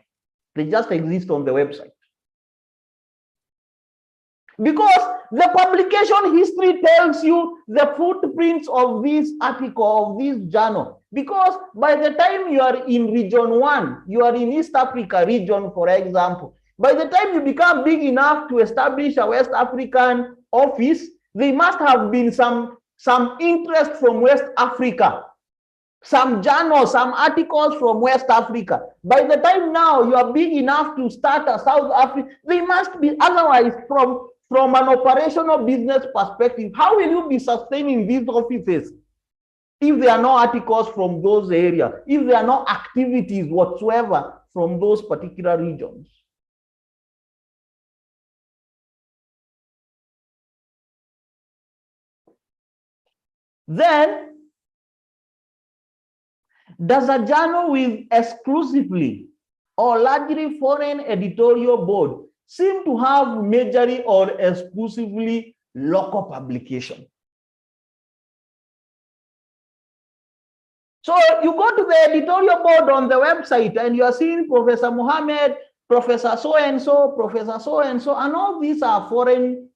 They just exist on the website. Because the publication history tells you the footprints of this article, of this journal. Because by the time you are in region 1, you are in East Africa region, for example, by the time you become big enough to establish a West African office, there must have been some interest from West Africa, some journals, some articles from West Africa. By the time now you are big enough to start a South Africa, they must be, otherwise from from an operational business perspective, how will you be sustaining these offices if there are no articles from those areas, if there are no activities whatsoever from those particular regions? Then, does a journal with exclusively or largely foreign editorial board seem to have majorly or exclusively local publication? So you go to the editorial board on the website and you are seeing Professor Mohammed, Professor so-and-so, Professor so-and-so, and all these are foreign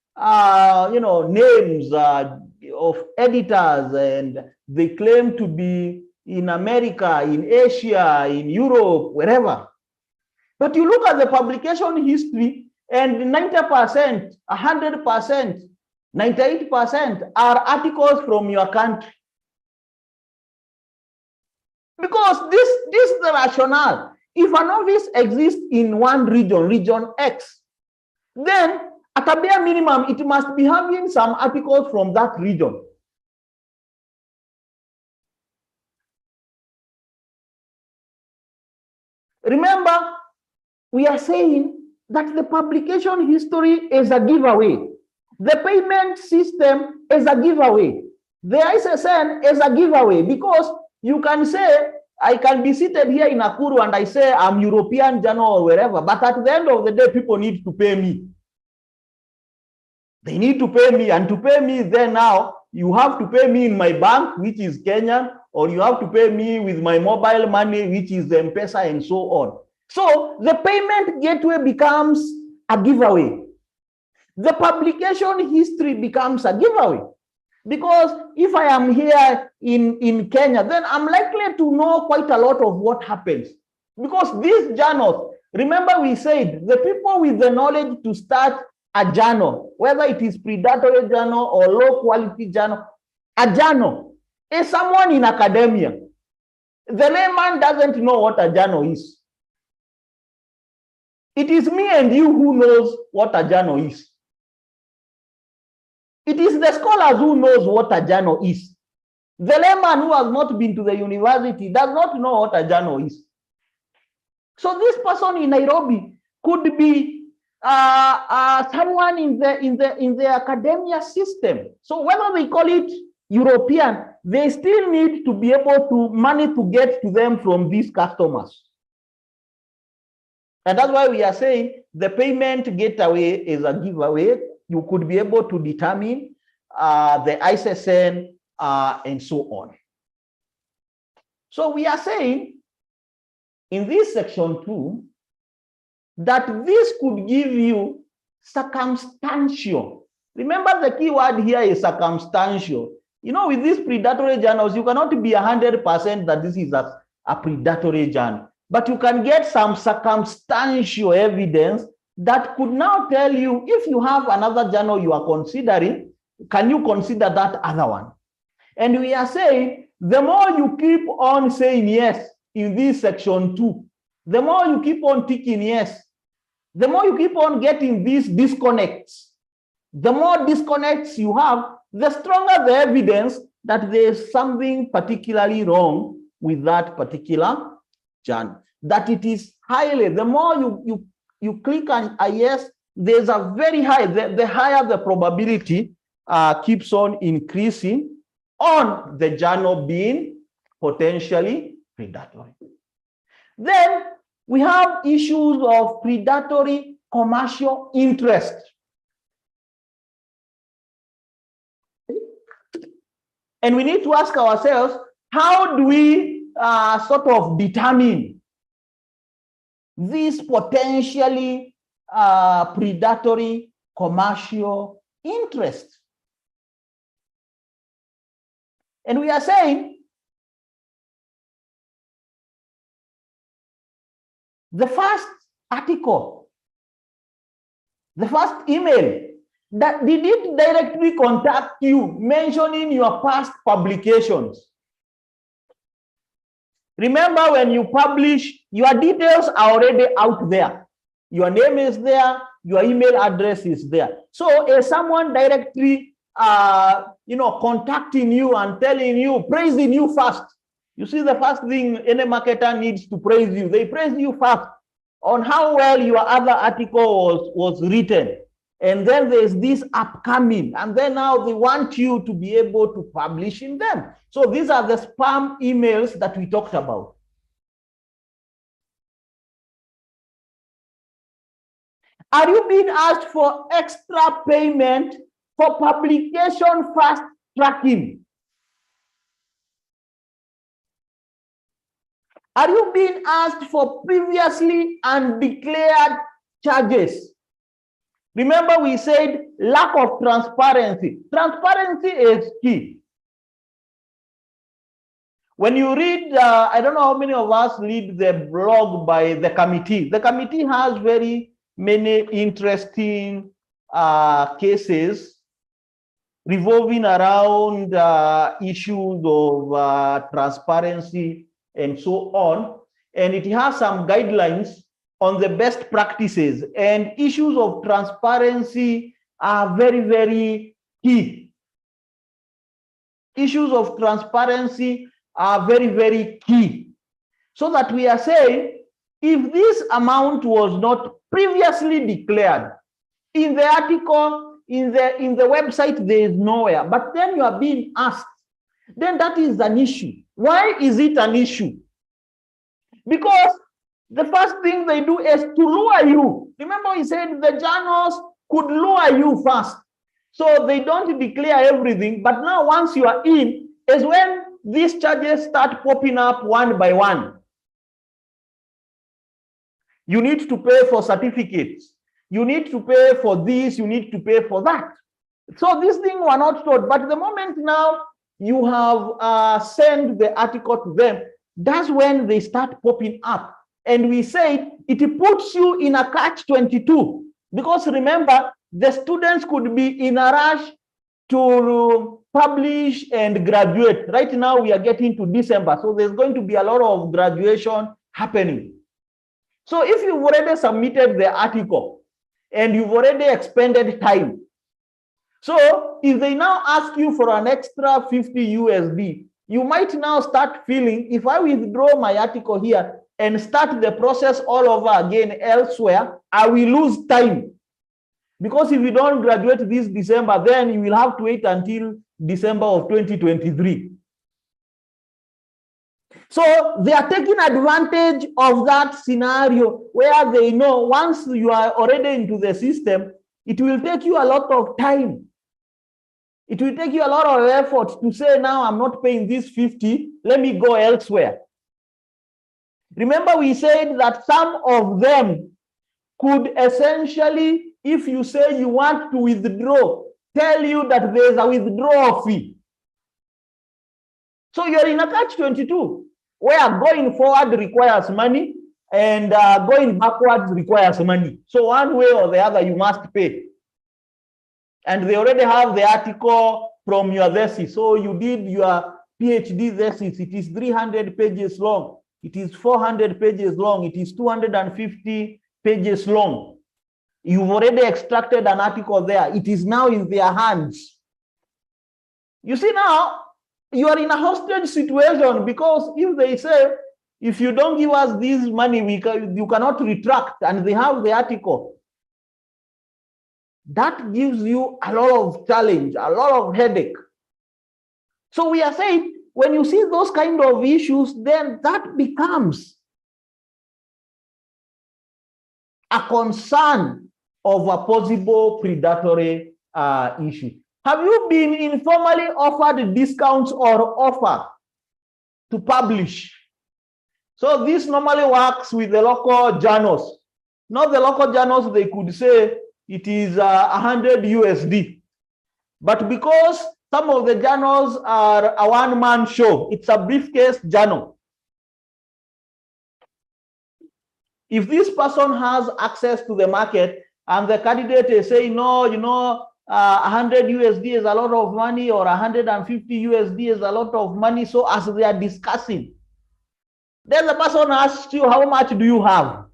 names of editors, and they claim to be in America, in Asia, in Europe, wherever. But you look at the publication history, and 90%, 100%, 98% are articles from your country. Because this is the rationale. If an office exists in one region, region X, then at a bare minimum, it must be having some articles from that region. Remember, we are saying that the publication history is a giveaway. The payment system is a giveaway. The ISSN is a giveaway, because you can say, I can be seated here in Nakuru and I say I'm European journal or wherever, but at the end of the day, people need to pay me. They need to pay me, and to pay me, then now you have to pay me in my bank, which is Kenyan, or you have to pay me with my mobile money, which is the M-Pesa, and so on. So the payment gateway becomes a giveaway. The publication history becomes a giveaway. Because if I am here in Kenya, then I'm likely to know quite a lot of what happens. Because these journals, remember we said, the people with the knowledge to start a journal, whether it is predatory journal or low quality journal, a journal is someone in academia. The layman doesn't know what a journal is. It is me and you who knows what a journal is. It is the scholars who knows what a journal is. The layman who has not been to the university does not know what a journal is. So this person in Nairobi could be someone in the academia system. So whether they call it European, they still need to be able to money to get to them from these customers. And that's why we are saying the payment gateway is a giveaway. You could be able to determine the ISSN and so on. So we are saying in this section 2 that this could give you circumstantial. Remember, the key word here is circumstantial. You know, with these predatory journals, you cannot be 100% that this is a predatory journal, but you can get some circumstantial evidence that could now tell you, if you have another journal you are considering, can you consider that other one? And we are saying, the more you keep on saying yes in this section 2, the more you keep on ticking yes, the more you keep on getting these disconnects. The more disconnects you have, the stronger the evidence that there is something particularly wrong with that particular journal. That it is highly, the more you click on a yes, there's a very high, the higher the probability keeps on increasing on the journal being potentially predatory. Then we have issues of predatory commercial interest. And we need to ask ourselves, how do we sort of determine this potentially predatory commercial interest? And we are saying the first article, the first email, that did it directly contact you mentioning your past publications? Remember, when you publish, your details are already out there. Your name is there, your email address is there. So someone directly contacting you and telling you, praising you first. You see, the first thing any marketer needs to praise you, they praise you first on how well your other article was written. And then there's this upcoming, and then now they want you to be able to publish in them. So these are the spam emails that we talked about. Are you being asked for extra payment for publication fast tracking? Are you being asked for previously undeclared charges? Remember, we said lack of transparency. Transparency is key. When you read, I don't know how many of us read the blog by the committee. The committee has very many interesting cases revolving around issues of transparency and so on. And it has some guidelines on the best practices, and issues of transparency are very, very key. Issues of transparency are very, very key. So that we are saying, if this amount was not previously declared in the article, in the website, there is nowhere, but then you are being asked, then that is an issue. Why is it an issue? Because the first thing they do is to lure you. Remember, we said the journals could lure you first. So they don't declare everything, but now once you are in, is when these charges start popping up one by one. You need to pay for certificates. You need to pay for this, you need to pay for that. So these things were not told, but the moment now you have sent the article to them, that's when they start popping up. And we say it puts you in a catch-22, because remember, the students could be in a rush to publish and graduate. Right now, we are getting to December, so there's going to be a lot of graduation happening. So if you've already submitted the article and you've already expended time, so if they now ask you for an extra 50 USD, you might now start feeling, if I withdraw my article here and start the process all over again elsewhere, I will lose time. Because if you don't graduate this December, then you will have to wait until December of 2023. So they are taking advantage of that scenario where they know once you are already into the system, it will take you a lot of time. It will take you a lot of effort to say, now I'm not paying this 50, let me go elsewhere. Remember, we said that some of them could essentially, if you say you want to withdraw, tell you that there's a withdrawal fee. So you're in a catch-22, where going forward requires money and going backwards requires money. So one way or the other, you must pay. And they already have the article from your thesis. So you did your PhD thesis. It is 300 pages long. It is 400 pages long. It is 250 pages long. You've already extracted an article there. It is now in their hands. You see, now you are in a hostage situation, because if they say, if you don't give us this money, you cannot retract, and they have the article. That gives you a lot of challenge, a lot of headache. So we are saying, when you see those kind of issues, then that becomes a concern of a possible predatory issue. Have you been informally offered discounts or offer to publish? So this normally works with the local journals. Not the local journals, they could say it is 100 USD. But because some of the journals are a one-man show, it's a briefcase journal. If this person has access to the market and the candidate is saying, no, 100 USD is a lot of money, or 150 USD is a lot of money, so as they are discussing, then the person asks you, how much do you have?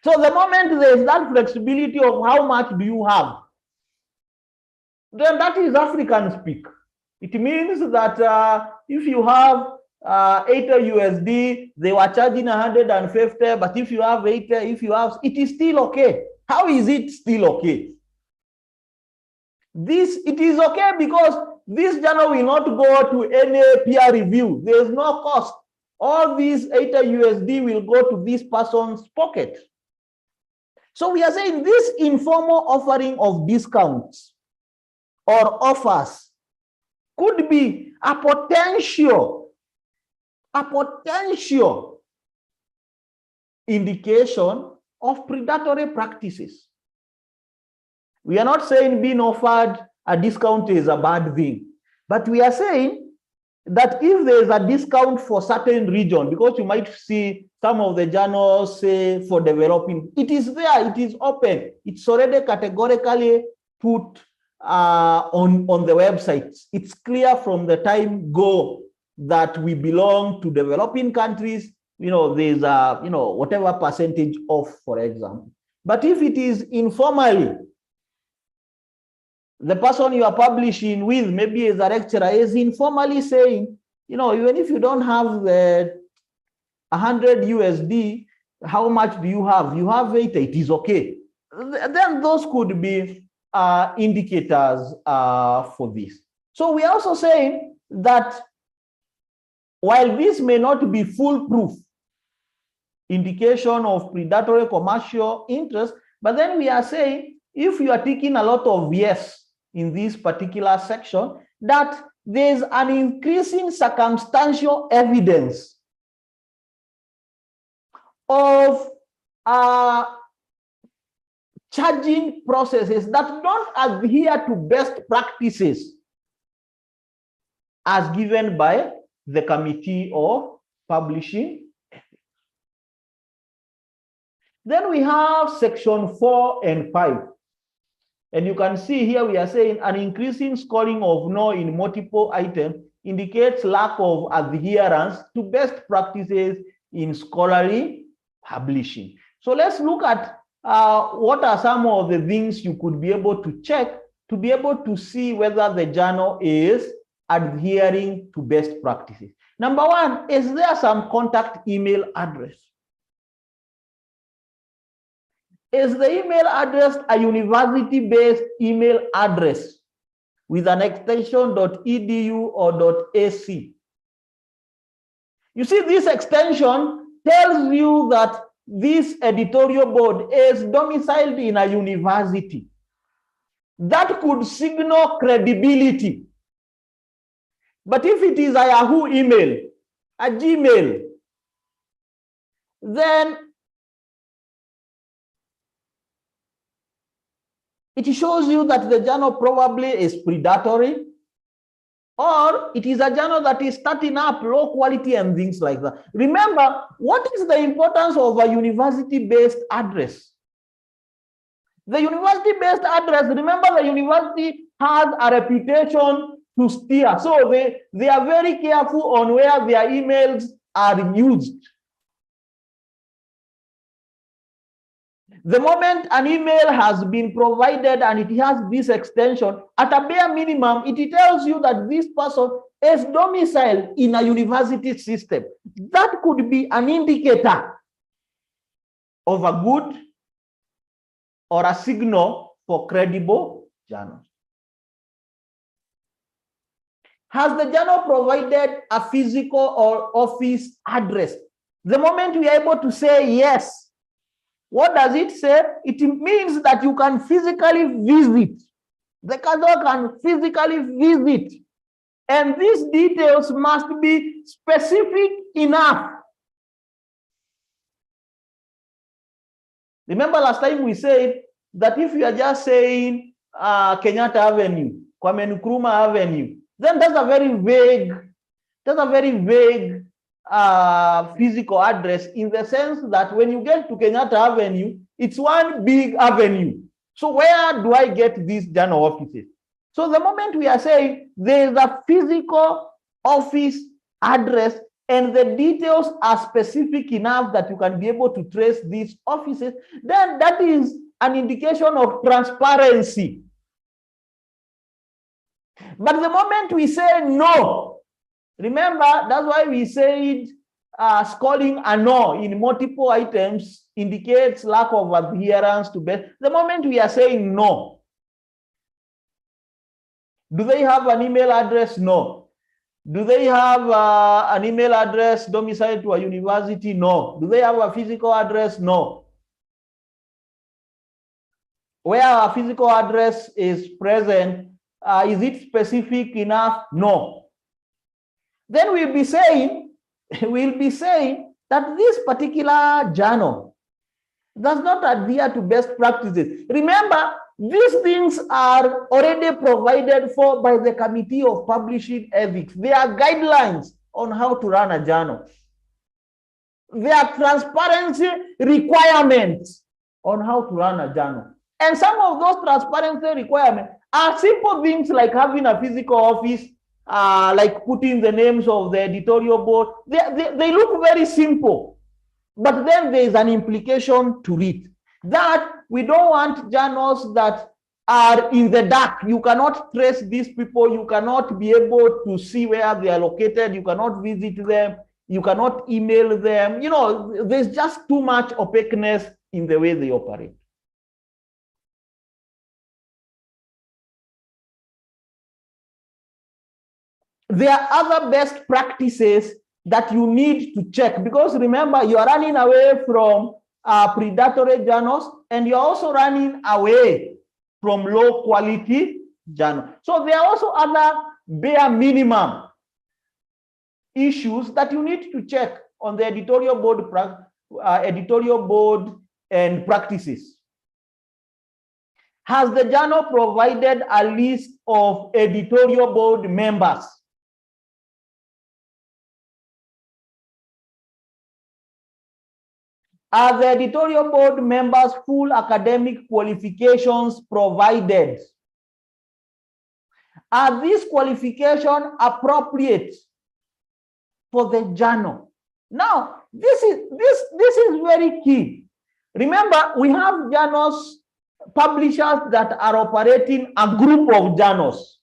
So the moment there is that flexibility of how much do you have, then that is African speak. It means that if you have 80 USD, they were charging 150, but if you have 80, if you have, it is still okay. How is it still okay? It is okay because this journal will not go to any peer review. There is no cost. All these 80 USD will go to this person's pocket. So we are saying this informal offering of discounts or offers could be a potential indication of predatory practices. We are not saying being offered a discount is a bad thing, but we are saying that if there is a discount for certain region, because you might see some of the journals say for developing, it is there, it is open, it's already categorically put on the websites. It's clear from the time go that we belong to developing countries. There's a whatever percentage off, for example. But if it is informally, the person you are publishing with, maybe as a lecturer, is informally saying, even if you don't have the 100 USD, how much do you have? You have 80, it is okay. Then those could be indicators for this. So we are also saying that while this may not be foolproof indication of predatory commercial interest, but then we are saying if you are taking a lot of yes in this particular section, that there's an increasing circumstantial evidence of charging processes that don't adhere to best practices as given by the Committee of Publishing. Then we have section 4 and 5. And you can see here we are saying an increasing scoring of no in multiple items indicates lack of adherence to best practices in scholarly publishing. So let's look at what are some of the things you could be able to check to be able to see whether the journal is adhering to best practices. Number one, is there some contact email address? Is the email address a university-based email address with an extension .edu or .ac? You see, this extension tells you that this editorial board is domiciled in a university. That could signal credibility. But if it is a Yahoo email, a Gmail, then it shows you that the journal probably is predatory, or it is a journal that is starting up, low quality and things like that. Remember, what is the importance of a university-based address? The university-based address, remember the university has a reputation to steer. So they are very careful on where their emails are used. The moment an email has been provided and it has this extension, at a bare minimum, it tells you that this person is domiciled in a university system. That could be an indicator of a good or a signal for credible journals. Has the journal provided a physical or office address? The moment we are able to say yes, what does it say? It means that you can physically visit. The journal can physically visit. And these details must be specific enough. Remember last time we said that if you are just saying Kenyatta Avenue, Kwame Nkrumah Avenue, then that's a very vague physical address, in the sense that when you get to Kenyatta Avenue, it's one big avenue. So where do I get these journal offices? So the moment we are saying there is a physical office address, and the details are specific enough that you can be able to trace these offices, then that is an indication of transparency. But the moment we say no, remember, that's why we said scoring a no in multiple items indicates lack of adherence to best. The moment we are saying no, do they have an email address? No. Do they have an email address domiciled to a university? No. Do they have a physical address? No. Where a physical address is present, is it specific enough? No. Then we'll be saying that this particular journal does not adhere to best practices. Remember, these things are already provided for by the Committee of Publishing Ethics. There are guidelines on how to run a journal. There are transparency requirements on how to run a journal. And some of those transparency requirements are simple things like having a physical office, like putting the names of the editorial board. They look very simple, but then there is an implication to it that we don't want journals that are in the dark. You cannot trace these people. You cannot be able to see where they are located. You cannot visit them. You cannot email them. You know, there's just too much opaqueness in the way they operate. There are other best practices that you need to check, because remember, you are running away from predatory journals, and you're also running away from low quality journals. So there are also other bare minimum issues that you need to check on the editorial board and practices. Has the journal provided a list of editorial board members? Are the editorial board members' full academic qualifications provided? Are these qualifications appropriate for the journal? Now, this is very key. Remember, we have journals, publishers that are operating a group of journals.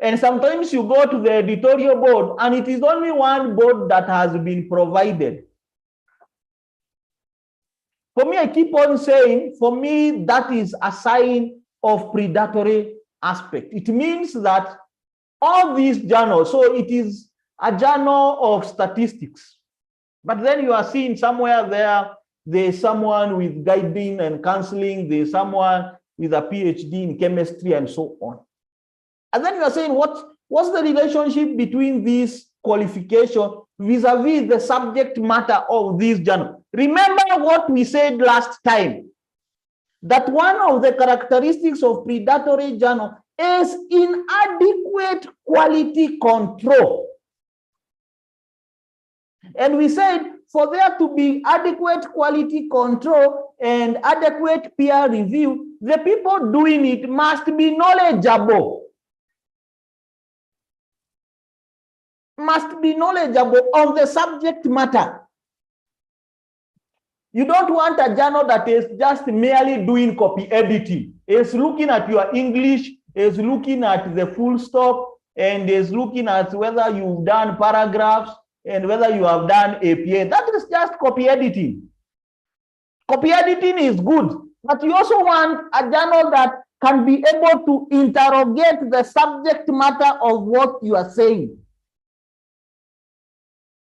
And sometimes you go to the editorial board and it is only one board that has been provided. For me, I keep on saying, for me, that is a sign of predatory aspect. It means that all these journals, so it is a journal of statistics, but then you are seeing somewhere there's someone with guiding and counseling, there's someone with a PhD in chemistry and so on. And then you are saying, what's the relationship between these qualifications vis-a-vis the subject matter of this journal? Remember what we said last time, that one of the characteristics of predatory journal is inadequate quality control. And we said, for there to be adequate quality control and adequate peer review, the people doing it must be knowledgeable. Must be knowledgeable on the subject matter. You don't want a journal that is just merely doing copy editing. It's looking at your English, it's looking at the full stop, and is looking at whether you've done paragraphs and whether you have done APA. That is just copy editing. Copy editing is good, but you also want a journal that can be able to interrogate the subject matter of what you are saying.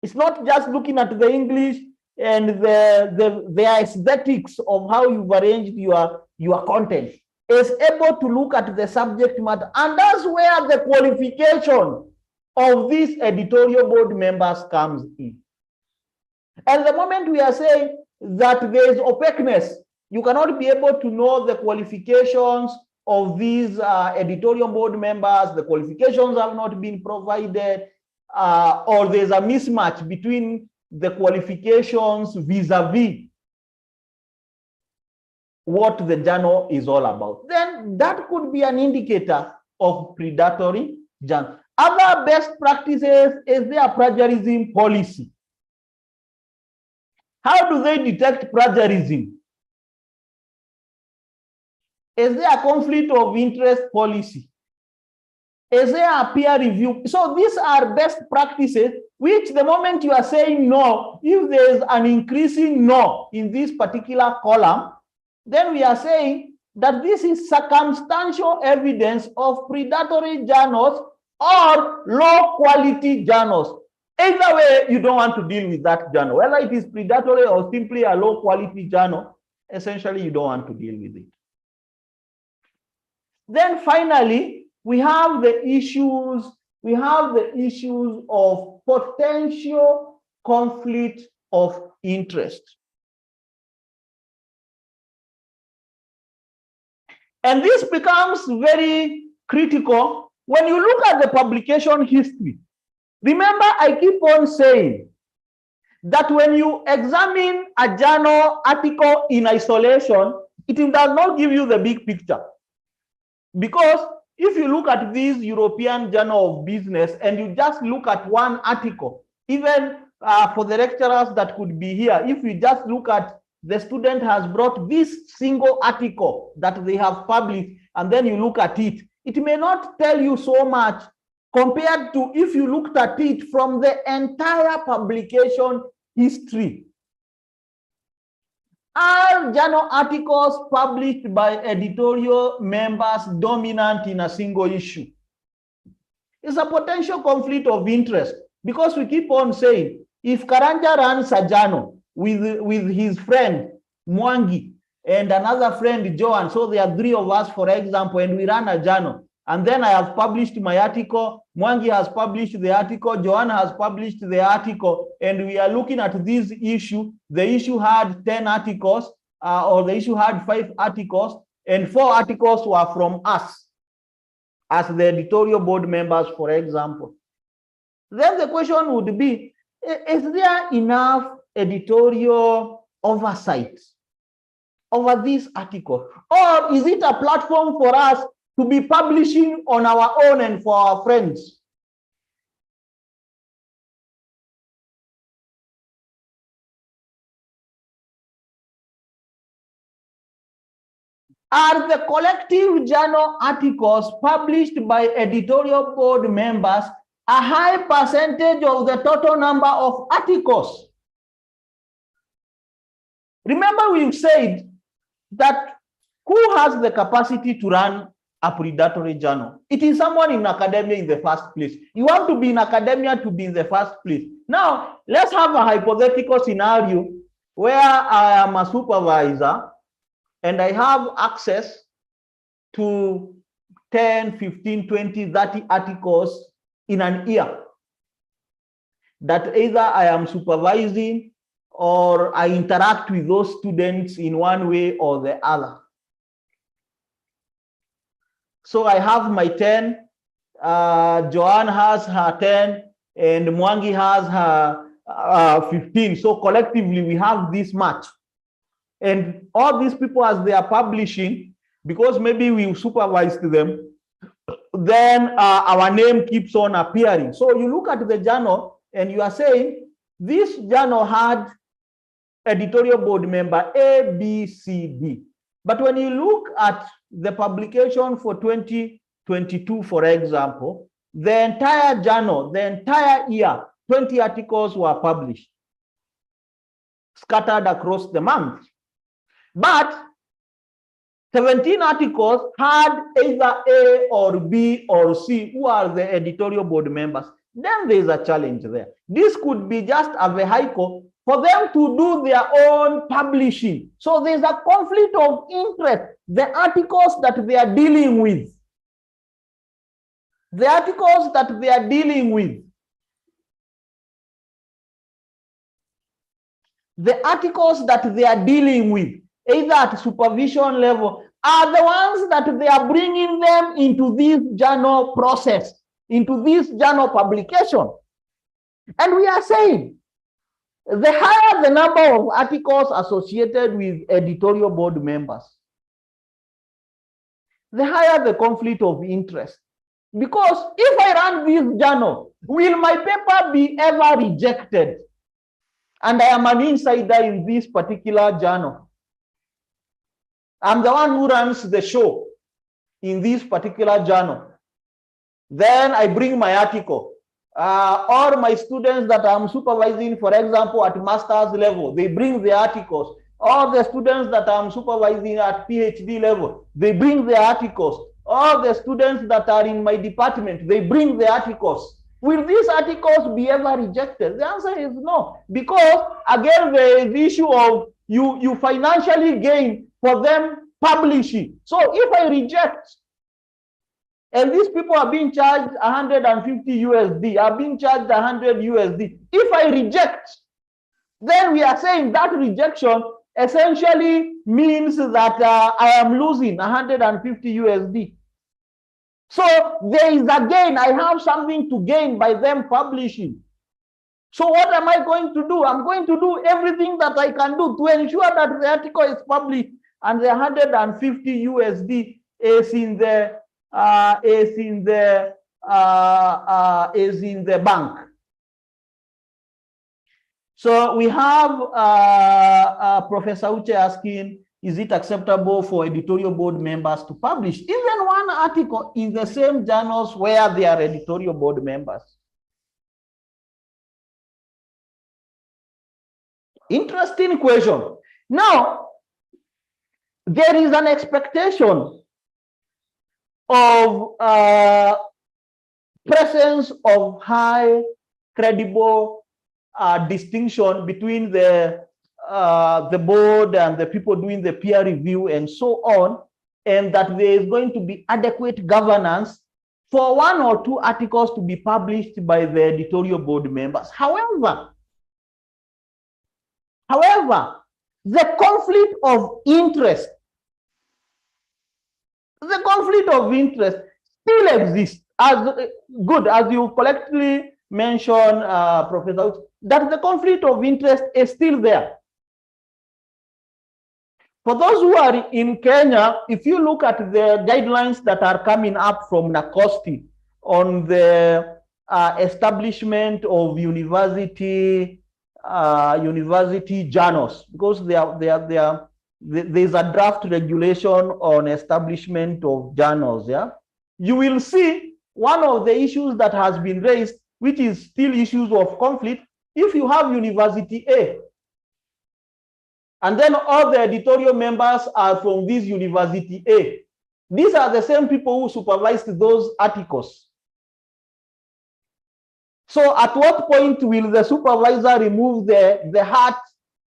It's not just looking at the English and the aesthetics of how you've arranged your content. It's able to look at the subject matter. And that's where the qualification of these editorial board members comes in. And the moment we are saying that there is opaqueness, you cannot be able to know the qualifications of these editorial board members, the qualifications have not been provided, or there's a mismatch between the qualifications vis-a-vis what the journal is all about, then that could be an indicator of predatory journal. Other best practices is their plagiarism policy. How do they detect plagiarism? Is there a conflict of interest policy? Is there a peer review? So these are best practices, which the moment you are saying no, if there is an increasing no in this particular column, then we are saying that this is circumstantial evidence of predatory journals or low quality journals. Either way, you don't want to deal with that journal. Whether it is predatory or simply a low quality journal, essentially you don't want to deal with it. Then finally, we have the issues of potential conflict of interest. And this becomes very critical when you look at the publication history. Remember, I keep on saying that when you examine a journal article in isolation, it does not give you the big picture. Because if you look at this European Journal of Business and you just look at one article, even for the lecturers that could be here, if you just look at the student has brought this single article that they have published, and then you look at it, it may not tell you so much compared to if you looked at it from the entire publication history. Are journal articles published by editorial members dominant in a single issue? It's a potential conflict of interest, because we keep on saying, if Karanja runs a journal with his friend Mwangi and another friend Joan, so there are three of us, for example, and we run a journal, and then I have published my article, Mwangi has published the article, Joan has published the article, and we are looking at this issue. The issue had 10 articles, or the issue had 5 articles, and 4 articles were from us as the editorial board members, for example. Then the question would be, is there enough editorial oversight over this article? Or is it a platform for us to be publishing on our own and for our friends? Are the collective journal articles published by editorial board members a high percentage of the total number of articles? Remember, we've said that who has the capacity to run a predatory journal? It is someone in academia in the first place. You want to be in academia to be in the first place. Now, let's have a hypothetical scenario where I am a supervisor and I have access to 10, 15, 20, 30 articles in an year that either I am supervising or I interact with those students in one way or the other. So I have my 10, Joanne has her 10, and Mwangi has her 15. So collectively, we have this much. And all these people, as they are publishing, because maybe we supervised them, then our name keeps on appearing. So you look at the journal and you are saying, this journal had editorial board member A, B, C, D. But when you look at the publication for 2022, for example, the entire journal, the entire year, 20 articles were published, scattered across the month. But 17 articles had either A or B or C, who are the editorial board members. Then there's a challenge there. This could be just a vehicle for them to do their own publishing. So there's a conflict of interest. The articles that they are dealing with, the articles that they are dealing with, the articles that they are dealing with, either at supervision level, are the ones that they are bringing them into this journal process, into this journal publication. And we are saying, the higher the number of articles associated with editorial board members, the higher the conflict of interest. Because if I run this journal, will my paper be ever rejected? And I am an insider in this particular journal. I'm the one who runs the show in this particular journal. Then I bring my article. All my students that I'm supervising, for example, at master's level, they bring the articles. All the students that I'm supervising at PhD level, they bring the articles. All the students that are in my department, they bring the articles. Will these articles be ever rejected? The answer is no, because again, there is the issue of you financially gain for them publishing. So if I reject, and these people are being charged 150 USD, are being charged 100 USD. If I reject, then we are saying that rejection essentially means that I am losing 150 USD. So there is a gain. I have something to gain by them publishing. So what am I going to do? I'm going to do everything that I can do to ensure that the article is published and the 150 USD is in the bank. So we have Professor Uche asking, is it acceptable for editorial board members to publish even one article in the same journals where they are editorial board members? Interesting question. Now, there is an expectation of presence of high credible distinction between the board and the people doing the peer review and so on, and that there is going to be adequate governance for one or two articles to be published by the editorial board members. However, the conflict of interest still exists. As good as you correctly mentioned, Professor, that the conflict of interest is still there. For those who are in Kenya, if you look at the guidelines that are coming up from NACOSTI on the establishment of university journals, because there's a draft regulation on establishment of journals. Yeah, you will see one of the issues that has been raised, which is still issues of conflict. If you have University A, and then all the editorial members are from this University A, these are the same people who supervised those articles. So at what point will the supervisor remove the hat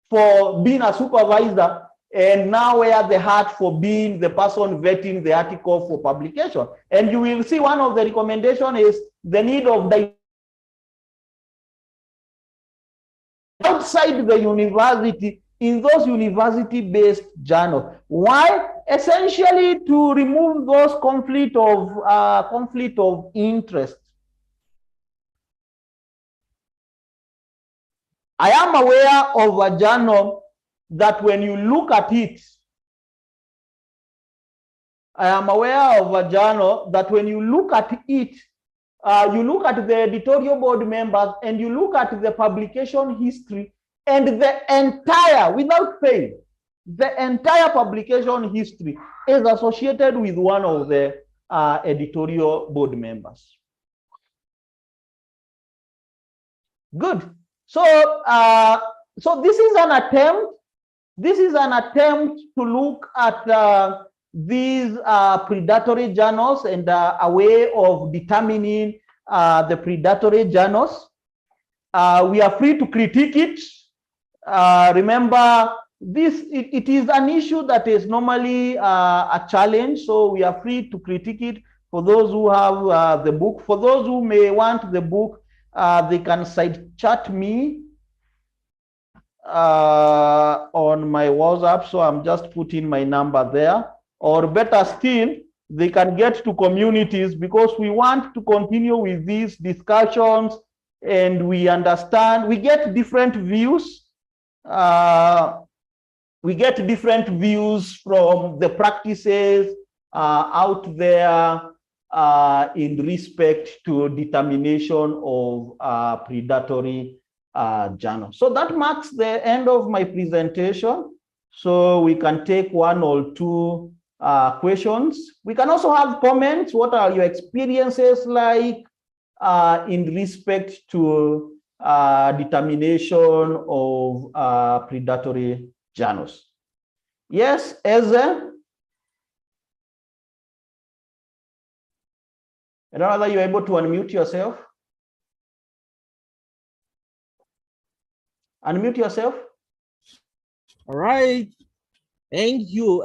for being a supervisor and now wear the hat for being the person vetting the article for publication? And you will see one of the recommendations is the need of outside the university in those university-based journals. Why? Essentially to remove those conflict of interest. I am aware of a journal that when you look at it, you look at the editorial board members and you look at the publication history and the entire, without fail, the entire publication history is associated with one of the editorial board members. Good. So, so this is an attempt. This is an attempt to look at these predatory journals and a way of determining the predatory journals. We are free to critique it. Remember, it is an issue that is normally a challenge, so we are free to critique it. For those who have the book, for those who may want the book, they can side chat me on my WhatsApp. So I'm just putting my number there. Or better still, they can get to communities, because we want to continue with these discussions and we understand, we get different views. We get different views from the practices out there in respect to determination of predatory journal. So that marks the end of my presentation. So we can take one or two questions. We can also have comments. What are your experiences like in respect to determination of predatory journals? Yes, Eze? I don't know whether you're able to unmute yourself. Unmute yourself. All right. Thank you,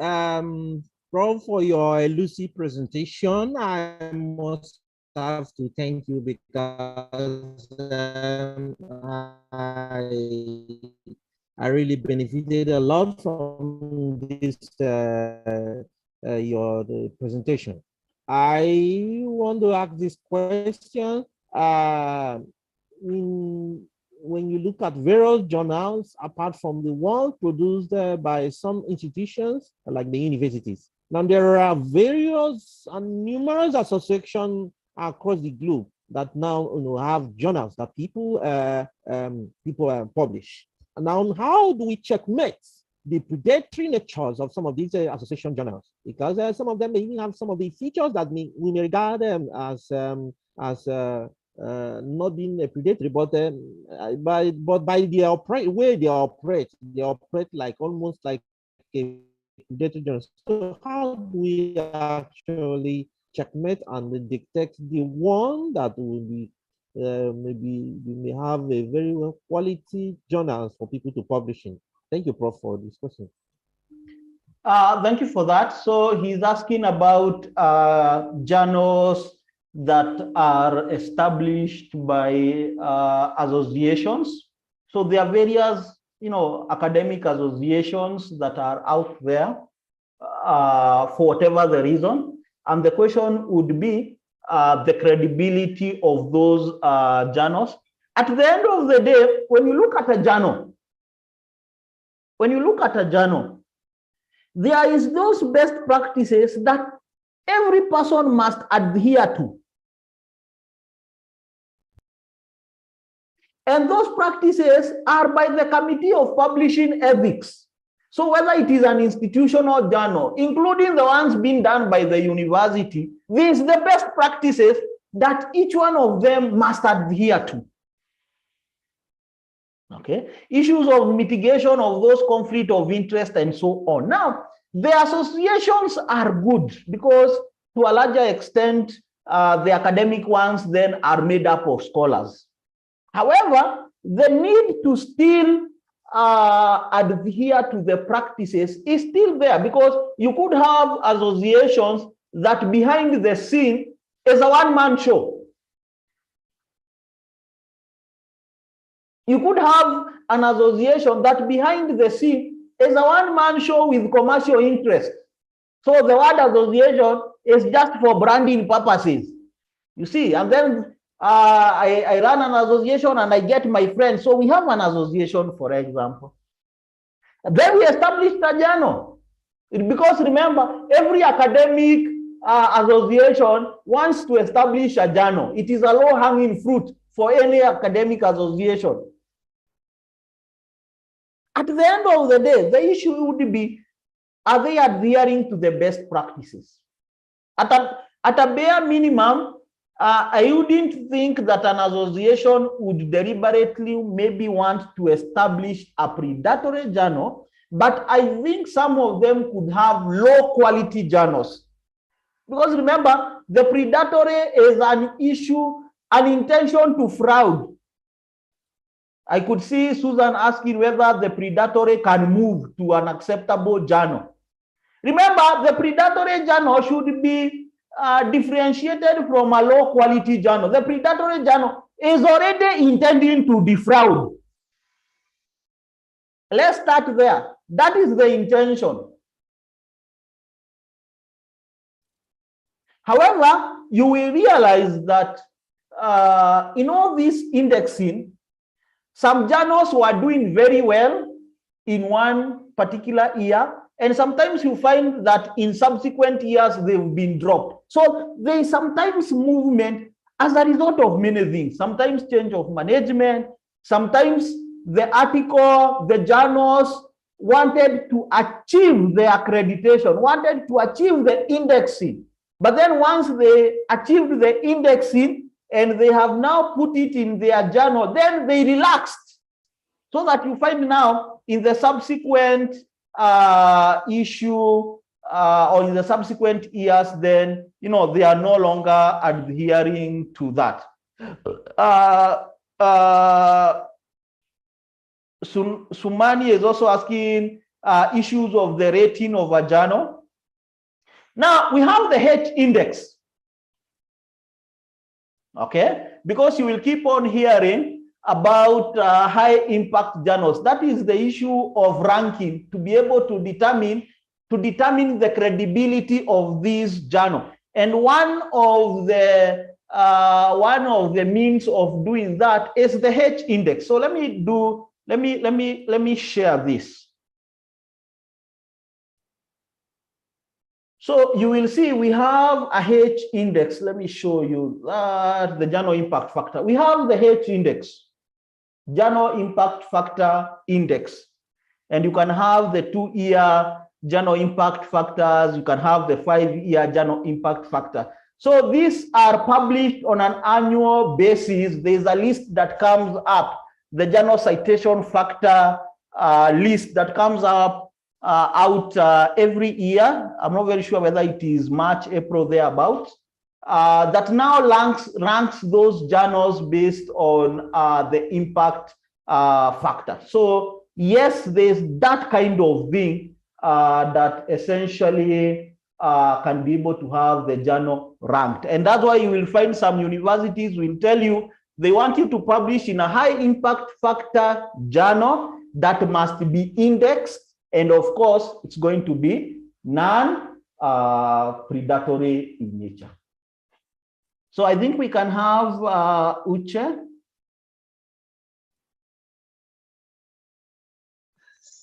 Prof, for your elusive presentation. I must have to thank you because I really benefited a lot from this your presentation. I want to ask this question. When you look at various journals, apart from the ones produced by some institutions like the universities, now there are various and numerous associations across the globe that now have journals that people publish. Now, how do we checkmate the predatory natures of some of these association journals? Because some of them may even have some of the features that we may regard them as not being a predatory, but by the way they operate like almost like a predatory journal. So how do we actually checkmate and detect the one that will be maybe we may have a very well quality journals for people to publish in? Thank you, Prof, for this question. Thank you for that. So he's asking about journals that are established by associations. So there are various, academic associations that are out there for whatever the reason. And the question would be the credibility of those journals. At the end of the day, when you look at a journal, there is those best practices that every person must adhere to. And those practices are by the Committee of Publishing Ethics. So whether it is an institutional journal, including the ones being done by the university, these are the best practices that each one of them must adhere to. Okay, issues of mitigation of those conflict of interest and so on. Now, the associations are good because to a larger extent, the academic ones then are made up of scholars. However, the need to still adhere to the practices is still there because you could have associations that behind the scene is a one-man show. You could have an association that behind the scene is a one-man show with commercial interest. So the word association is just for branding purposes. You see, and then I run an association and I get my friends. So we have an association, for example. Then we established a journal. Because remember, every academic association wants to establish a journal. It is a low-hanging fruit for any academic association. At the end of the day, the issue would be, are they adhering to the best practices? At a bare minimum, I wouldn't think that an association would deliberately maybe want to establish a predatory journal, but I think some of them could have low quality journals. Because remember, the predatory is an issue, an intention to fraud. I could see Susan asking whether the predatory can move to an acceptable journal. Remember, the predatory journal should be differentiated from a low quality journal. The predatory journal is already intending to defraud. Let's start there. That is the intention. However, you will realize that in all this indexing, some journals were doing very well in one particular year, and sometimes you find that in subsequent years they've been dropped. So there is sometimes movement as a result of many things, sometimes change of management, sometimes the article, the journals wanted to achieve the accreditation, wanted to achieve the indexing. But then once they achieved the indexing and they have now put it in their journal, then they relaxed. So that you find now in the subsequent issue or in the subsequent years, then, you know, they are no longer adhering to that. Sumani is also asking issues of the rating of a journal. Now we have the H index, okay, because you will keep on hearing about high impact journals. That is the issue of ranking, to be able to determine the credibility of this journal. And one of the means of doing that is the H index. So let me share this. So you will see we have a H index. Let me show you that, the journal impact factor. We have the H index, journal impact factor index. And you can have the 2-year journal impact factors. You can have the 5-year journal impact factor. So these are published on an annual basis. There's a list that comes up, the journal citation factor list that comes up out every year. I'm not very sure whether it is March, April, thereabouts, that now ranks those journals based on the impact factor. So yes, there's that kind of thing that essentially can be able to have the journal ranked. And that's why you will find some universities will tell you they want you to publish in a high impact factor journal that must be indexed. And of course, it's going to be non-predatory in nature. So I think we can have Uche.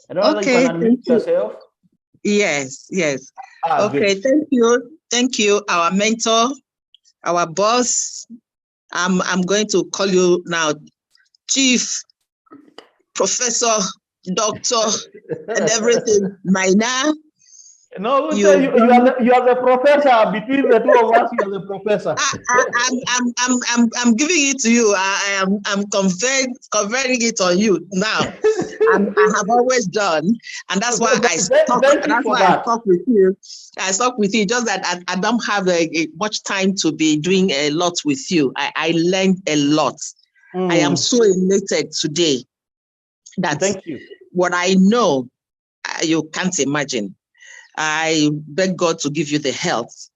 I don't know whether you can unmute yourself. Yes. Okay, good. Thank you, our mentor, our boss. I'm going to call you now, Chief Professor, Doctor, and everything. Maina. No, you are the professor. Between the two of us, you are the professor. I'm giving it to you. I'm converting it on you now. I have always done, and that's why I stuck with you. I stuck with you. Just that I don't have much time to be doing a lot with you. I learned a lot. I am so elated today that thank you. What I know, you can't imagine. I beg God to give you the health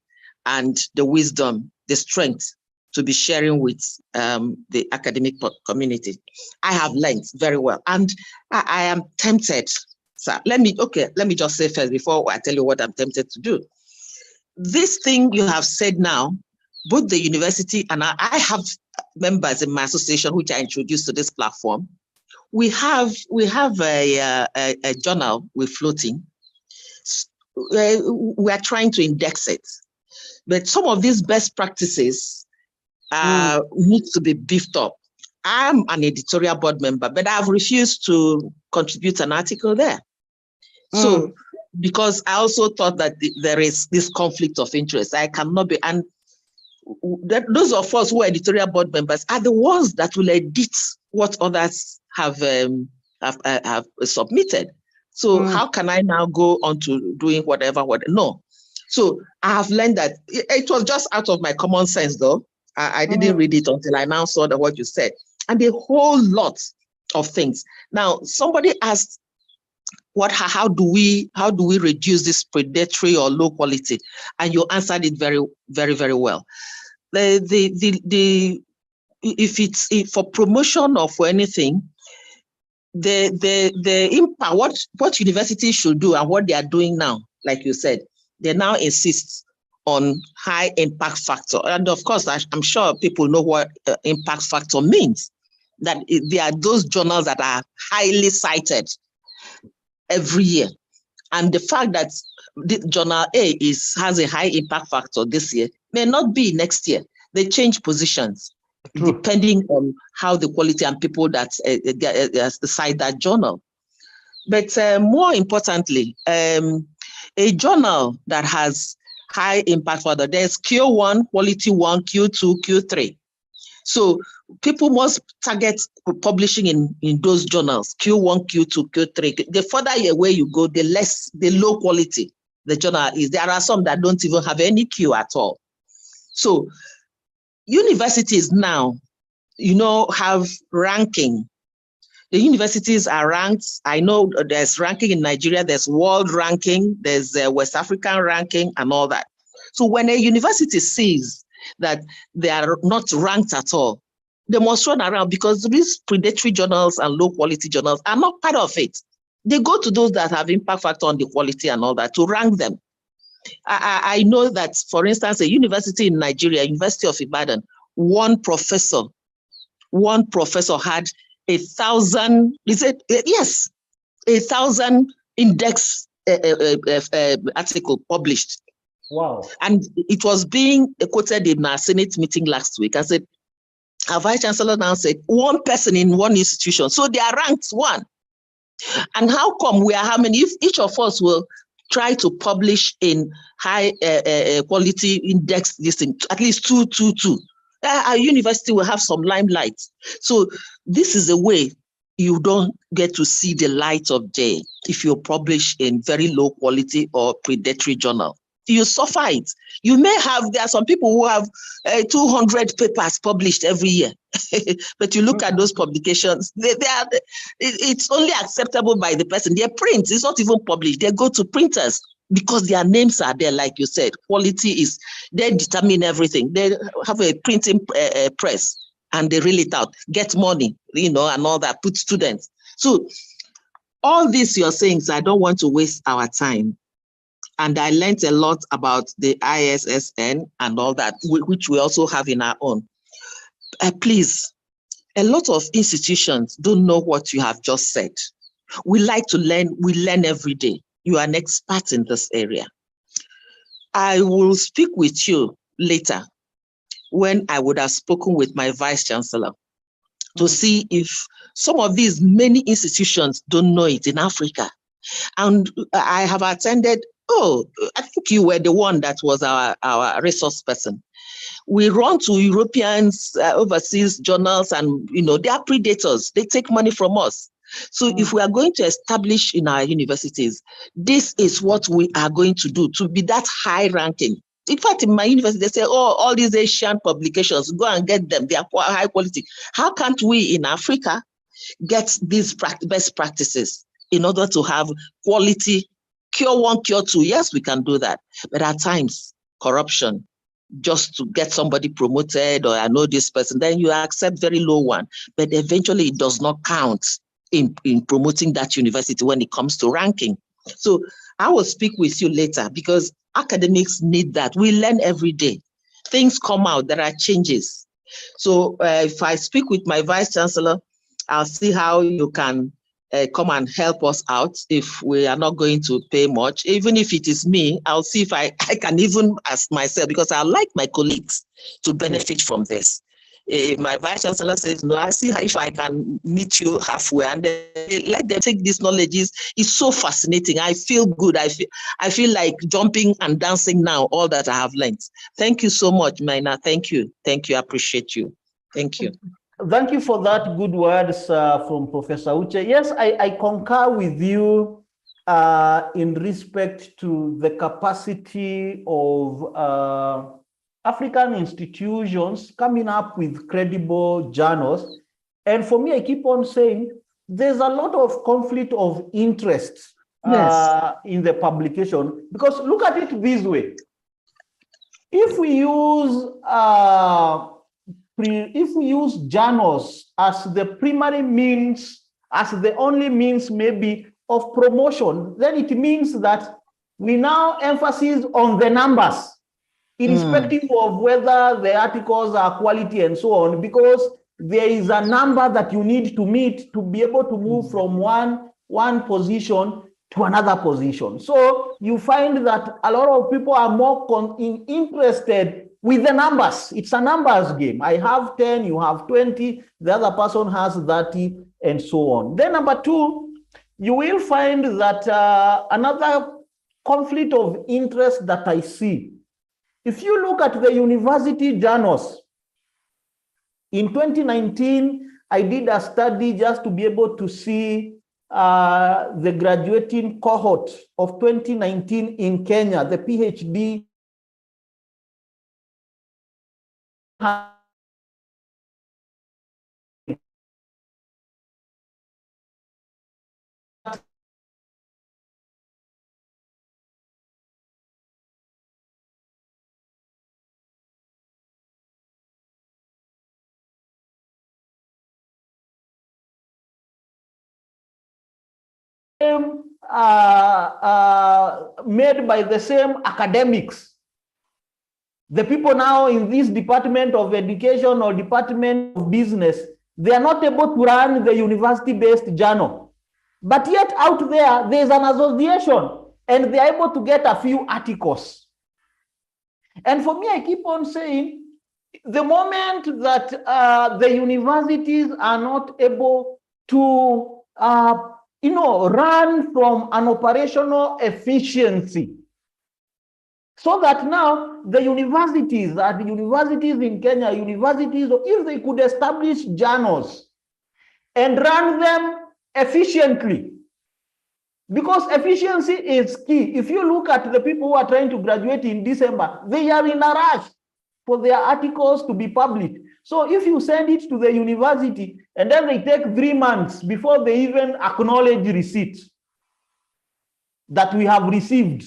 and the wisdom, the strength to be sharing with the academic community. I have learned very well, and I am tempted. So let me just say first before I tell you what I'm tempted to do. This thing you have said now, both the university and I have members in my association which I introduced to this platform. We have a journal we're floating. We are trying to index it, but some of these best practices need to be beefed up. I'm an editorial board member, but I've refused to contribute an article there. So, because I also thought that there is this conflict of interest, I cannot be, and those of us who are editorial board members are the ones that will edit what others have submitted. So how can I now go on to doing whatever? No. So I have learned that it was just out of my common sense, though. I didn't read it until I now saw what you said, and a whole lot of things. Now, somebody asked, how do we reduce this predatory or low quality? And you answered it very, very, very well. If it's for promotion or for anything, the impact, what universities should do and what they are doing now, like you said, they now insist on high impact factor. And of course, I'm sure people know what impact factor means, that there are those journals that are highly cited every year. And the fact that the journal A has a high impact factor this year, may not be next year. They change positions. True. Depending on how the quality and people that cite that journal. But more importantly, a journal that has high impact factor, there's Q1, quality 1, Q2, Q3. So people must target publishing in those journals, Q1, Q2, Q3. The further away you go, the low quality the journal is. There are some that don't even have any Q at all. So universities now, have ranking. The universities are ranked. I know there's ranking in Nigeria, there's world ranking, there's West African ranking and all that. So when a university sees that they are not ranked at all, they must run around, because these predatory journals and low quality journals are not part of it. They go to those that have impact factor on the quality and all that to rank them. I know that, for instance, a university in Nigeria, University of Ibadan, one professor had 1,000, is it? Yes, 1,000 index article published. Wow. And it was being quoted in our Senate meeting last week. I said, our Vice Chancellor now said, one person in one institution. So they are ranked one. And how come we are how many? If each of us will try to publish in high quality index listing, at least two, our university will have some limelight. So this is a way you don't get to see the light of day if you publish in very low quality or predatory journal. You suffer it. You may have, there are some people who have 200 papers published every year, but you look at those publications, it's only acceptable by the person. Their print is not even published. They go to printers because their names are there, like you said. Quality is, they determine everything. They have a printing press and they reel it out, get money, and all that, put students. So all this you're saying, so I don't want to waste our time. And I learned a lot about the ISSN and all that, which we also have in our own. Please, a lot of institutions don't know what you have just said. We like to learn, we learn every day. You are an expert in this area. I will speak with you later when I would have spoken with my Vice Chancellor to see if some of these many institutions don't know it in Africa. And I have attended, I think you were the one that was our resource person. We run to Europeans, overseas journals, and they are predators. They take money from us. So if we are going to establish in our universities, this is what we are going to do to be that high ranking. In fact, in my university, they say, all these Asian publications, go and get them. They are high quality. How can't we in Africa get these best practices in order to have quality, cure one, cure two? Yes, we can do that. But at times, corruption, just to get somebody promoted, or I know this person, then you accept very low one. But eventually it does not count in promoting that university when it comes to ranking. So I will speak with you later, because academics need that. We learn every day. Things come out, there are changes. So if I speak with my Vice Chancellor, I'll see how you can come and help us out if we are not going to pay much. Even if it is me, I'll see if I can even ask myself, because I like my colleagues to benefit from this. If my Vice Chancellor says, no, I see if I can meet you halfway and let them take this knowledge. It's so fascinating. I feel good. I feel like jumping and dancing now, all that I have learned. Thank you so much, Maina. Thank you. Thank you. I appreciate you. Thank you. Thank you for that good words from Professor Uche. Yes, I concur with you in respect to the capacity of African institutions coming up with credible journals. And for me, I keep on saying there's a lot of conflict of interest in the publication, because look at it this way. If we use journals as the primary means, as the only means maybe of promotion, then it means that we now emphasize on the numbers, irrespective of whether the articles are quality and so on, because there is a number that you need to meet to be able to move from one position to another position. So you find that a lot of people are more interested with the numbers. It's a numbers game. I have 10, you have 20, the other person has 30, and so on. Then number two, you will find that another conflict of interest that I see. If you look at the university journals, in 2019, I did a study just to be able to see the graduating cohort of 2019 in Kenya, the PhD. Made by the same academics. The people now in this Department of Education or Department of Business, they are not able to run the university-based journal. But yet out there, there's an association, and they are able to get a few articles. And for me, I keep on saying, the moment that the universities are not able to run from an operational efficiency, so that now the universities in Kenya, if they could establish journals and run them efficiently, because efficiency is key. If you look at the people who are trying to graduate in December, they are in a rush for their articles to be published. So if you send it to the university and then they take 3 months before they even acknowledge receipt that we have received,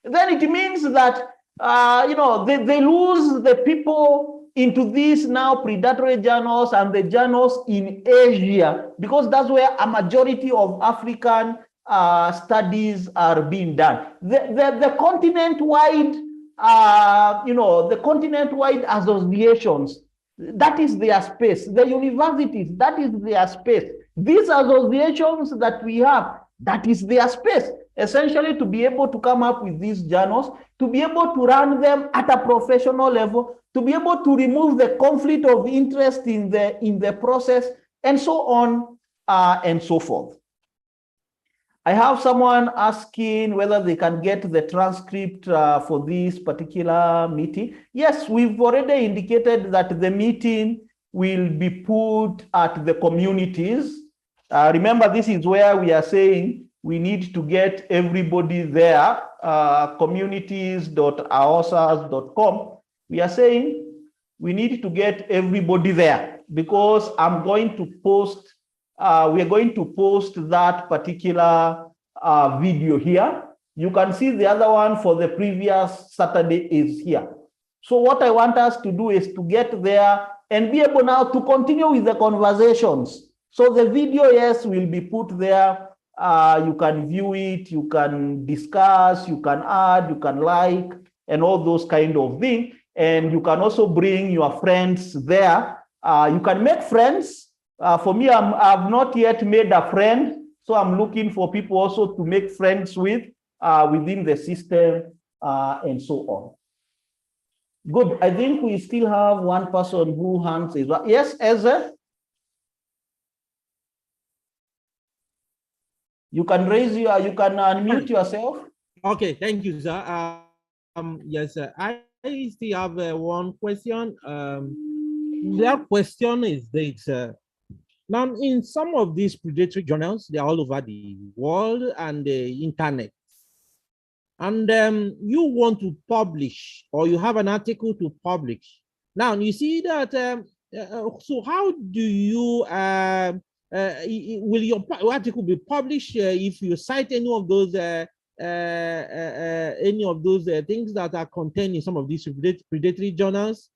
then it means that they lose the people into these now predatory journals and the journals in Asia, because that's where a majority of African studies are being done. The continent-wide, the continent-wide associations, that is their space. The universities, that is their space. These associations that we have, that is their space, essentially, to be able to come up with these journals, to be able to run them at a professional level, to be able to remove the conflict of interest in the process, and so on and so forth. I have someone asking whether they can get the transcript for this particular meeting. Yes, we've already indicated that the meeting will be put at the communities. Remember, this is where we are saying we need to get everybody there, communities.aosas.com. We are saying we need to get everybody there, because I'm going to post, we are going to post that particular video here. You can see the other one for the previous Saturday is here. So what I want us to do is to get there and be able now to continue with the conversations. So the video, yes, will be put there. You can view it, you can discuss, you can add, you can like, and all those kind of things. And you can also bring your friends there. You can make friends. For me, I've not yet made a friend, so I'm looking for people also to make friends with within the system and so on. Good. I think we still have one person who hands is yes, Ezra. You can raise your, you can unmute yourself. Okay, thank you, sir. Yes, sir. I still have one question. That question is this. Now, in some of these predatory journals, they're all over the world and the internet. And you want to publish, or you have an article to publish. Now, you see that, so how do you, will your article be published if you cite any of those things that are contained in some of these predatory journals?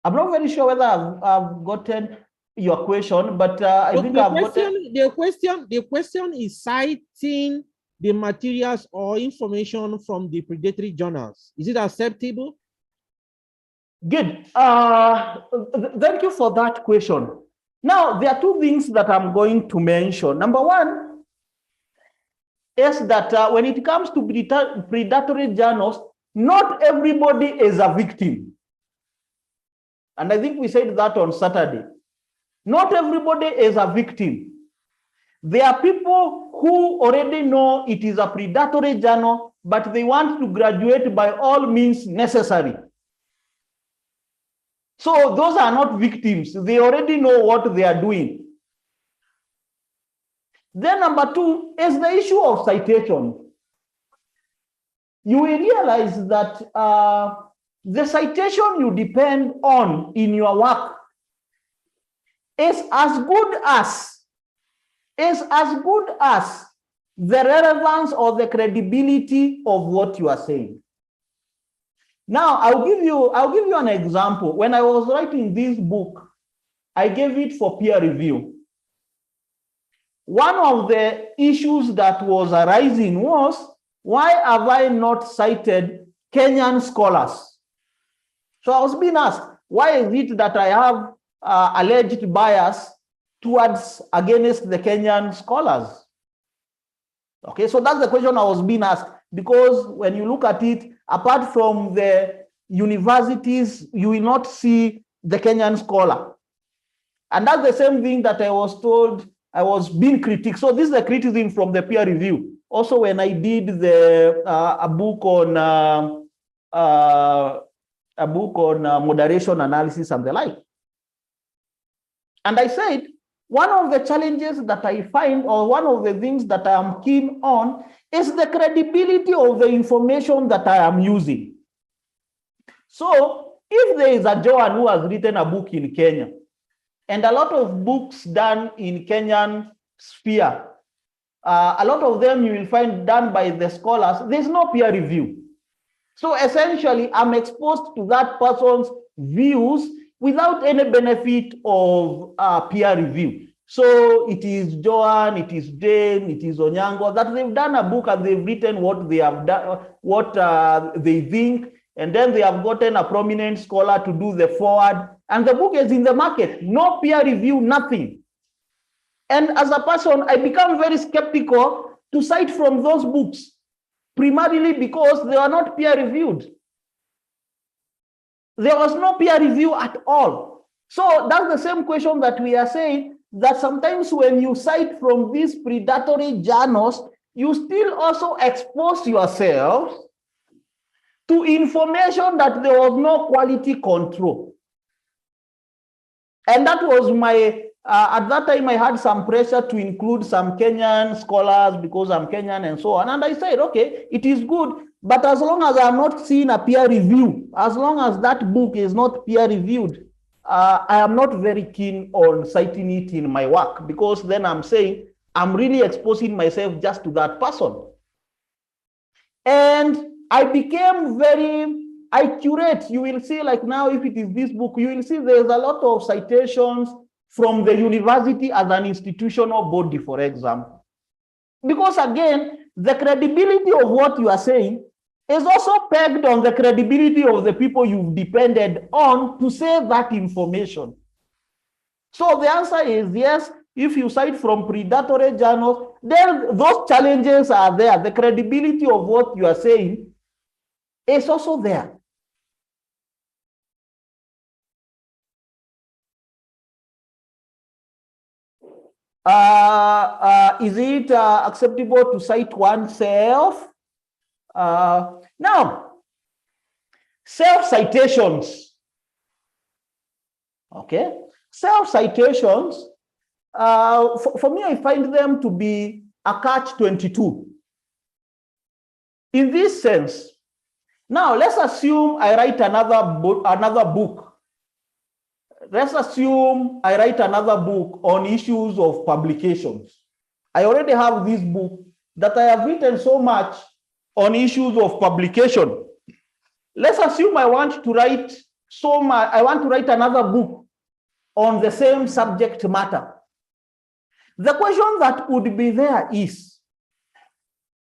I'm not very sure whether I've gotten your question, but I think the question is citing the materials or information from the predatory journals. Is it acceptable? Good. Thank you for that question. Now, there are two things that I'm going to mention. Number one is that when it comes to predatory journals, not everybody is a victim. And I think we said that on Saturday. Not everybody is a victim. There are people who already know it is a predatory journal, but they want to graduate by all means necessary. So those are not victims. They already know what they are doing. Then number two is the issue of citation. You will realize that the citation you depend on in your work is as good as the relevance or the credibility of what you are saying. Now, I'll give you an example. When I was writing this book, I gave it for peer review. One of the issues that was arising was, why have I not cited Kenyan scholars? So I was being asked, why is it that I have alleged bias against the Kenyan scholars? Okay, so that's the question I was being asked, because when you look at it, apart from the universities, you will not see the Kenyan scholar. And that's the same thing that I was told I was being critiqued. So this is a criticism from the peer review. Also, when I did a book on moderation analysis and the like. And I said, one of the challenges that I find, or one of the things that I am keen on, is the credibility of the information that I am using. So if there is a Joan who has written a book in Kenya, and a lot of books done in Kenyan sphere, a lot of them you will find done by the scholars, there's no peer review. So essentially, I'm exposed to that person's views without any benefit of peer review. So it is Joan, it is Jane, it is Onyango, that they've done a book and they've written what they have done, what they think, and then they have gotten a prominent scholar to do the forward, and the book is in the market. No peer review, nothing. And as a person, I become very skeptical to cite from those books, primarily because they are not peer reviewed. There was no peer review at all. So that's the same question that we are saying, that sometimes when you cite from these predatory journals, you still also expose yourself to information that there was no quality control. And that was my, at that time I had some pressure to include some Kenyan scholars because I'm Kenyan and so on. And I said, okay, it is good, but as long as I'm not seeing a peer review, as long as that book is not peer reviewed, I am not very keen on citing it in my work, because then I'm saying I'm really exposing myself just to that person. And I became I curate. You will see, like now, if it is this book, you will see there's a lot of citations from the university as an institutional body, for example. Because again, the credibility of what you are saying is also pegged on the credibility of the people you've depended on to say that information. So the answer is yes. If you cite from predatory journals, then those challenges are there. The credibility of what you are saying is also there. Is it acceptable to cite oneself? Now, self-citations. Okay, self-citations, for me, I find them to be a catch-22. In this sense, now let's assume I write another book. Let's assume I write another book on issues of publications. I already have this book that I have written so much on issues of publication. Let's assume I want to write another book on the same subject matter. The question that would be there is,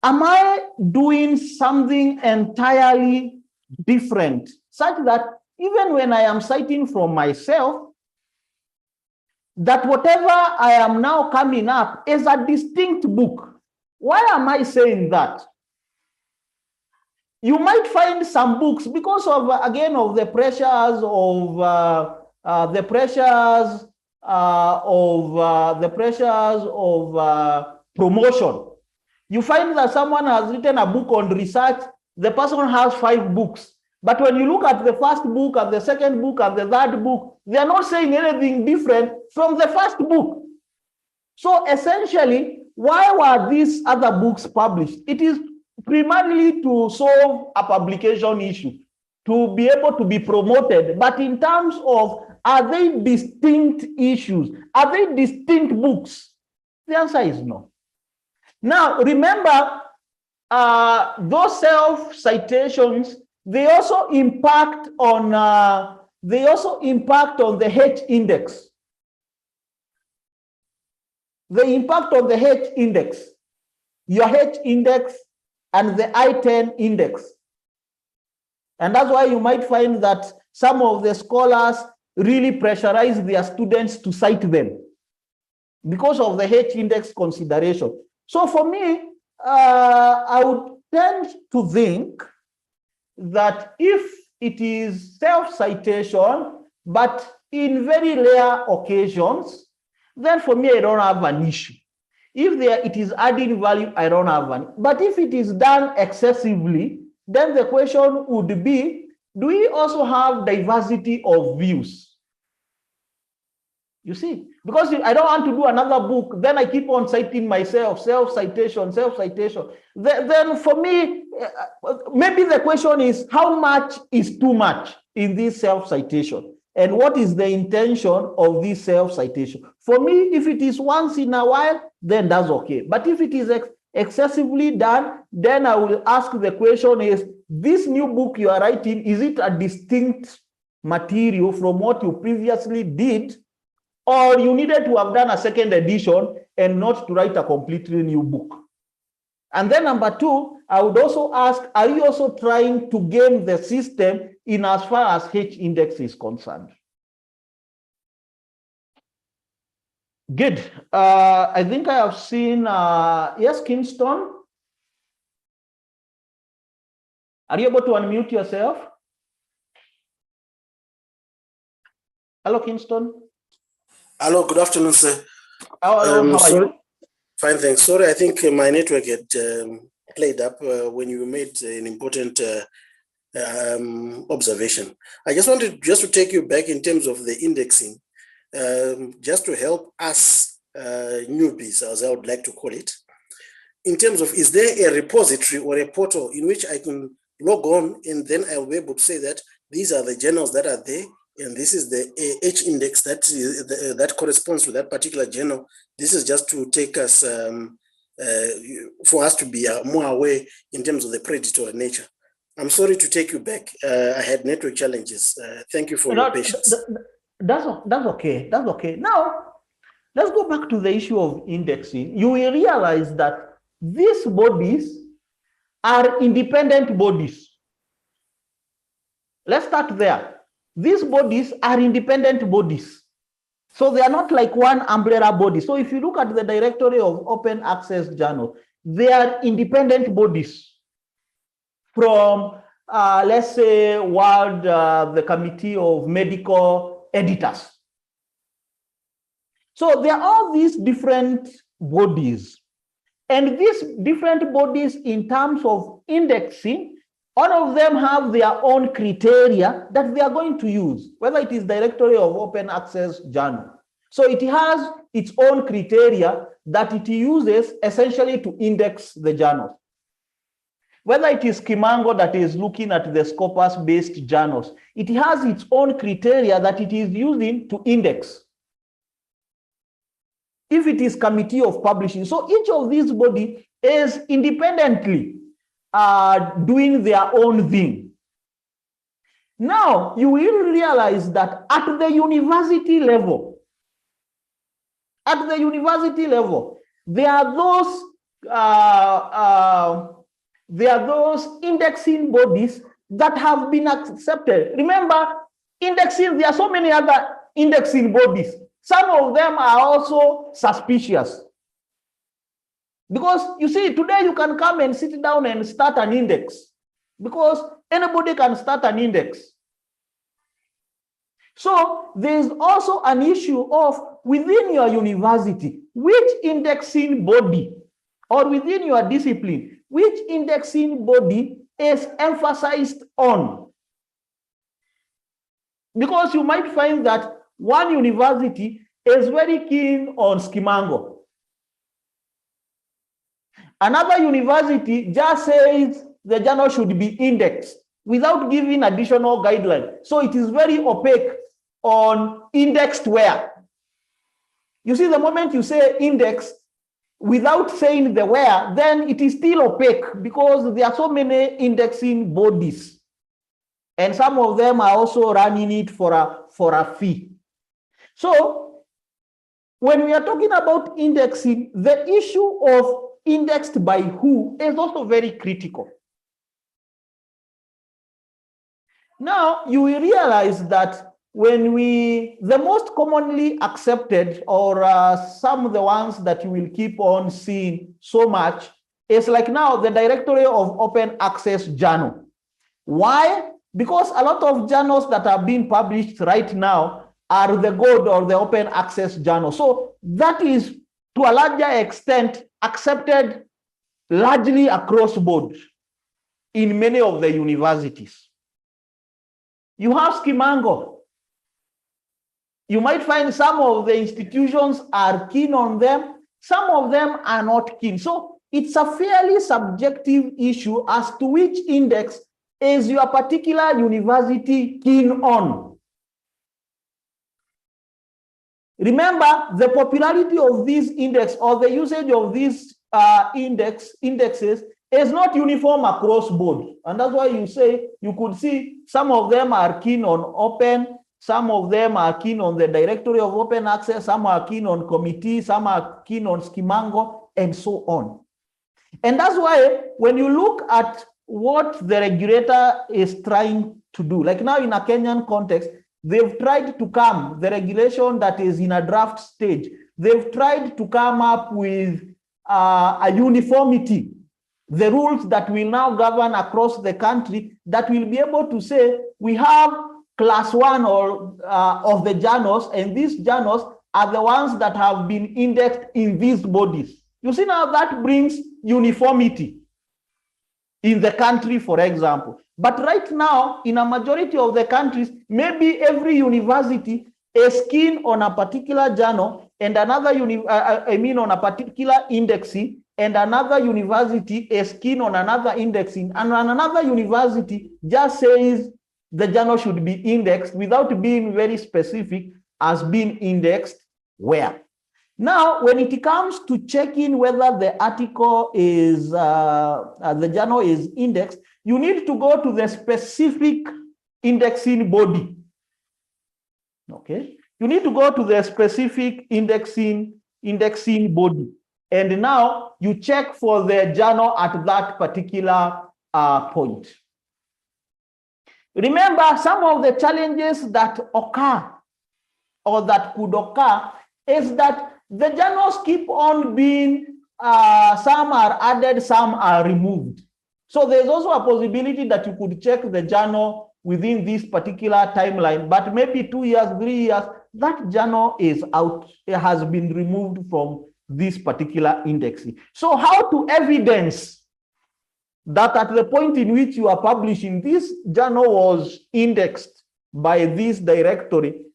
am I doing something entirely different, such that even when I am citing from myself, that whatever I am now coming up is a distinct book. Why am I saying that? You might find some books because of, again, of the pressures of promotion. You find that someone has written a book on research. The person has 5 books. But when you look at the first book and the second book and the third book, they are not saying anything different from the first book. So essentially, why were these other books published? It is primarily to solve a publication issue, to be able to be promoted. But in terms of, are they distinct issues? Are they distinct books? The answer is no. Now, remember, those self-citations, they also impact on the H index. They impact on the H index, your H index and the I-10 index. And that's why you might find that some of the scholars really pressurize their students to cite them because of the H index consideration. So for me, I would tend to think that if it is self-citation, but in very rare occasions, then for me, I don't have an issue. If it is adding value, I don't have one. But if it is done excessively, then the question would be, do we also have diversity of views? You see, because I don't want to do another book, then I keep on citing myself, self-citation. Then for me, maybe the question is, how much is too much in this self-citation? And what is the intention of this self-citation? For me, if it is once in a while, then that's okay. But if it is excessively done, then I will ask the question is, this new book you are writing, is it a distinct material from what you previously did? Or you needed to have done a second edition and not to write a completely new book? And then number 2, I would also ask, are you also trying to game the system in as far as H index is concerned? Good. I think I have seen, yes, Kingston. Are you able to unmute yourself? Hello, Kingston. Hello, good afternoon, sir. Hello, how are you? Fine, thanks. Sorry, I think my network had played up when you made an important observation. I just wanted to take you back in terms of the indexing, just to help us newbies, as I would like to call it, in terms of, is there a repository or a portal in which I can log on and then I'll be able to say that these are the journals that are there, and this is the H index that corresponds to that particular journal. This is just to take us, for us to be more aware in terms of the predatory nature. I'm sorry to take you back. I had network challenges. Thank you for your patience. That's okay. That's okay. Now, let's go back to the issue of indexing. You will realize that these bodies are independent bodies. Let's start there. These bodies are independent bodies. So they are not like one umbrella body. So if you look at the directory of open access journals, they are independent bodies from, let's say, the Committee of Medical Editors. So there are all these different bodies. And these different bodies, in terms of indexing, all of them have their own criteria that they are going to use, whether it is directory of open access journal. So it has its own criteria that it uses essentially to index the journals. Whether it is Kimango that is looking at the Scopus-based journals, it has its own criteria that it is using to index. If it is Committee of Publishing, so each of these bodies is independently doing their own thing. Now, you will realize that at the university level, there are those indexing bodies that have been accepted. Remember, indexing, there are so many other indexing bodies. some of them are also suspicious. Because you see, today you can come and sit down and start an index, because anybody can start an index. So there's also an issue of within your university, which indexing body, or within your discipline, which indexing body is emphasized on. Because you might find that one university is very keen on Skimango. Another university just says the journal should be indexed without giving additional guidelines. So it is very opaque on indexed where. You see, the moment you say index without saying the where, then it is still opaque because there are so many indexing bodies. And some of them are also running it for a fee. So when we are talking about indexing, the issue of indexed by who is also very critical. Now, you will realize that when the most commonly accepted, or some of the ones that you will keep on seeing so much, is like now the Directory of Open Access Journal. Why? Because a lot of journals that are being published right now are the GOD or the Open Access Journal. So that is to a larger extent accepted largely across board in many of the universities. You have Skimango. You might find some of the institutions are keen on them, some of them are not keen. So it's a fairly subjective issue as to which index is your particular university keen on. Remember, the popularity of this index or the usage of these indexes is not uniform across board. And that's why you could see some of them are keen on open, some of them are keen on the Directory of Open Access, some are keen on committee, some are keen on Skimango, and so on. And that's why when you look at what the regulator is trying to do, like now in a Kenyan context, they've tried to come, the regulation that is in a draft stage, they've tried to come up with a uniformity, the rules that will now govern across the country that will be able to say, we have class one or of the journals, and these journals are the ones that have been indexed in these bodies. You see now that brings uniformity in the country, for example. But right now, in a majority of the countries, maybe every university is keen on a particular journal and another, on a particular indexing, and another university is keen on another indexing, and another university just says the journal should be indexed without being very specific as being indexed where. Now, when it comes to checking whether the article is, the journal is indexed, you need to go to the specific indexing body. Okay, you need to go to the specific indexing body. And now you check for the journal at that particular point. Remember, some of the challenges that occur or that could occur is that the journals keep on being, some are added, some are removed. So there's also a possibility that you could check the journal within this particular timeline, but maybe 2 years, 3 years, that journal is out, it has been removed from this particular indexing. So how to evidence that at the point in which you are publishing, this journal was indexed by this directory?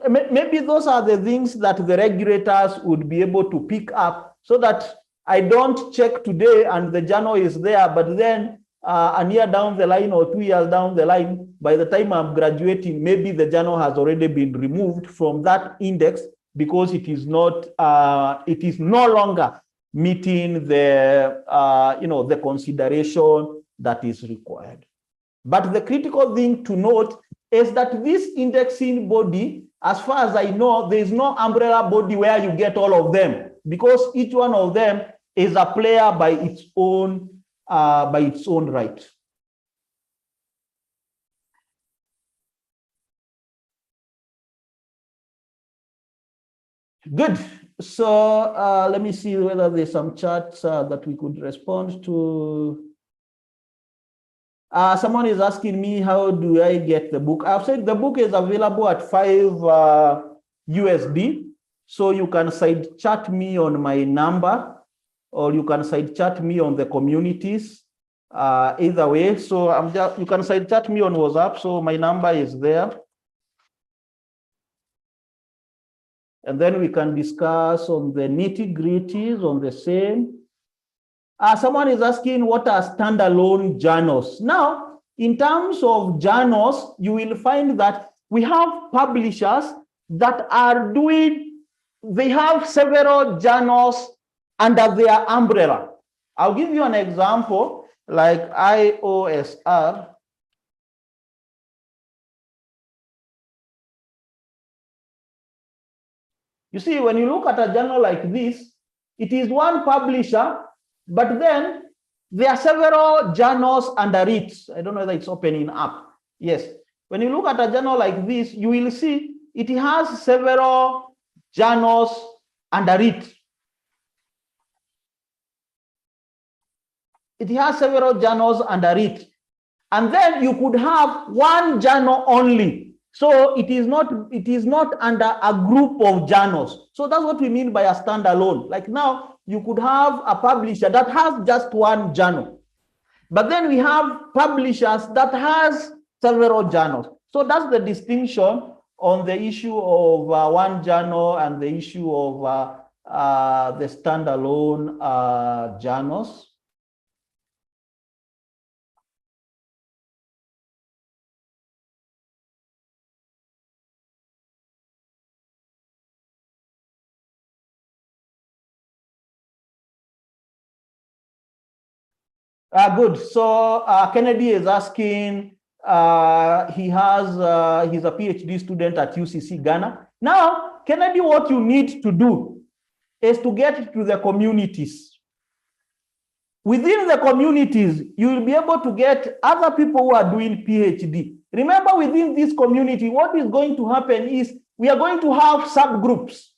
Maybe those are the things that the regulators would be able to pick up, so that I don't check today and the journal is there, but then a year down the line or 2 years down the line, by the time I'm graduating, maybe the journal has already been removed from that index because it is not, it is no longer meeting the, the consideration that is required. But the critical thing to note is that this indexing body, as far as I know, there is no umbrella body where you get all of them, because each one of them is a player by its own right. Good. So let me see whether there's some chats that we could respond to. Someone is asking me, how do I get the book? I've said the book is available at 5 USD. So you can side chat me on my number, or you can side chat me on the communities. Either way. So you can side chat me on WhatsApp. So my number is there. And then we can discuss on the nitty-gritties on the same. Someone is asking, what are standalone journals? Now, in terms of journals, you will find that we have publishers that are they have several journals under their umbrella. I'll give you an example, like IOSR. You see, when you look at a journal like this, it is one publisher, but then there are several journals under it. I don't know whether it's opening up. Yes. When you look at a journal like this, you will see it has several journals under it. It has several journals under it. And then you could have one journal only. So it is not under a group of journals. So that's what we mean by a standalone. Like now, you could have a publisher that has just one journal. But then we have publishers that has several journals. So that's the distinction on the issue of one journal and the issue of the standalone journals. Good. So Kennedy is asking, he's a PhD student at UCC Ghana. Now, Kennedy, what you need to do is to get to the communities. Within the communities, you will be able to get other people who are doing PhD. Remember, within this community, what is going to happen is we are going to have subgroups.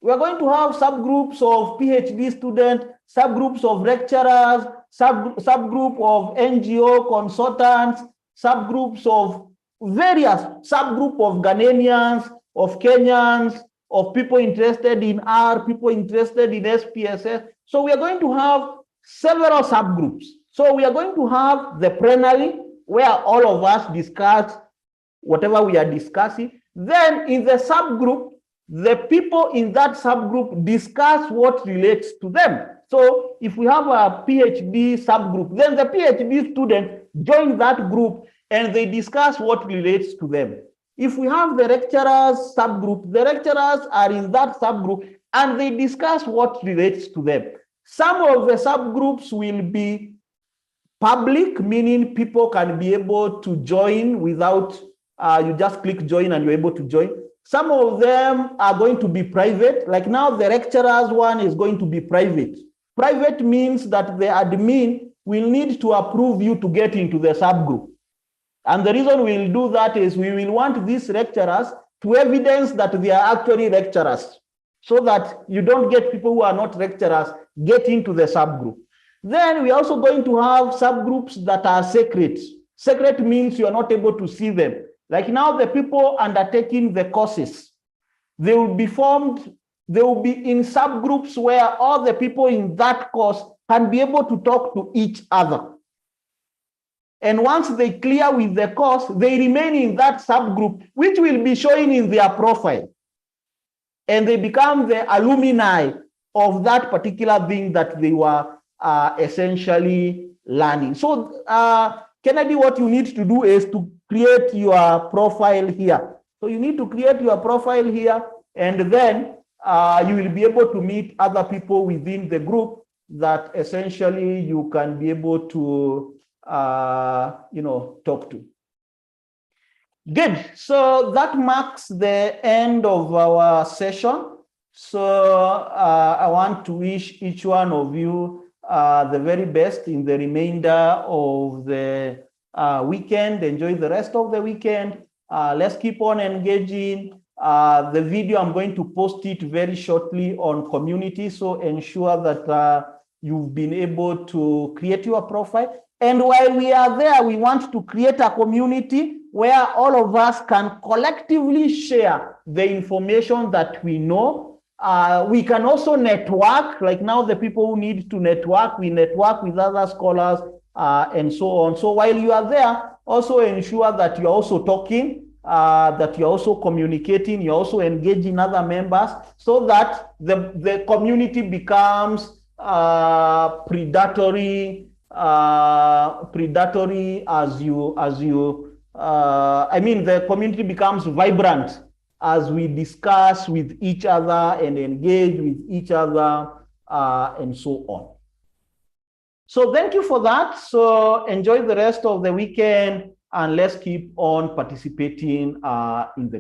We are going to have subgroups of PhD students, subgroups of lecturers, subgroup of NGO consultants, subgroups of various subgroup of Ghanaians, of Kenyans, of people interested in R, people interested in SPSS. So we are going to have several subgroups. So we are going to have the plenary where all of us discuss whatever we are discussing. Then in the subgroup, the people in that subgroup discuss what relates to them. So if we have a PhD subgroup, then the PhD student join that group and they discuss what relates to them. If we have the lecturers subgroup, the lecturers are in that subgroup and they discuss what relates to them. Some of the subgroups will be public, meaning people can be able to join without, you just click join and you're able to join. Some of them are going to be private. Like now, the lecturers one is going to be private. Private means that the admin will need to approve you to get into the subgroup. And the reason we'll do that is we will want these lecturers to evidence that they are actually lecturers, so that you don't get people who are not lecturers get into the subgroup. Then we're also going to have subgroups that are secret. Secret means you are not able to see them. Like now, the people undertaking the courses, they will be formed, they will be in subgroups where all the people in that course can be able to talk to each other. And once they clear with the course, they remain in that subgroup, which will be showing in their profile. And they become the alumni of that particular thing that they were essentially learning. So, Kennedy, what you need to do is to create your profile here. So you need to create your profile here, and then you will be able to meet other people within the group that essentially you can be able to, talk to. Good. So that marks the end of our session. So I want to wish each one of you the very best in the remainder of the weekend. Enjoy the rest of the weekend. Let's keep on engaging. The video, I'm going to post it very shortly on community. So ensure that you've been able to create your profile. And while we are there, we want to create a community where all of us can collectively share the information that we know. We can also network, like now the people who need to network, we network with other scholars and so on. So while you are there, also ensure that you're also talking, that you're also communicating, you're also engaging other members, so that the community becomes predatory the community becomes vibrant as we discuss with each other and engage with each other and so on. So thank you for that. So enjoy the rest of the weekend and let's keep on participating in the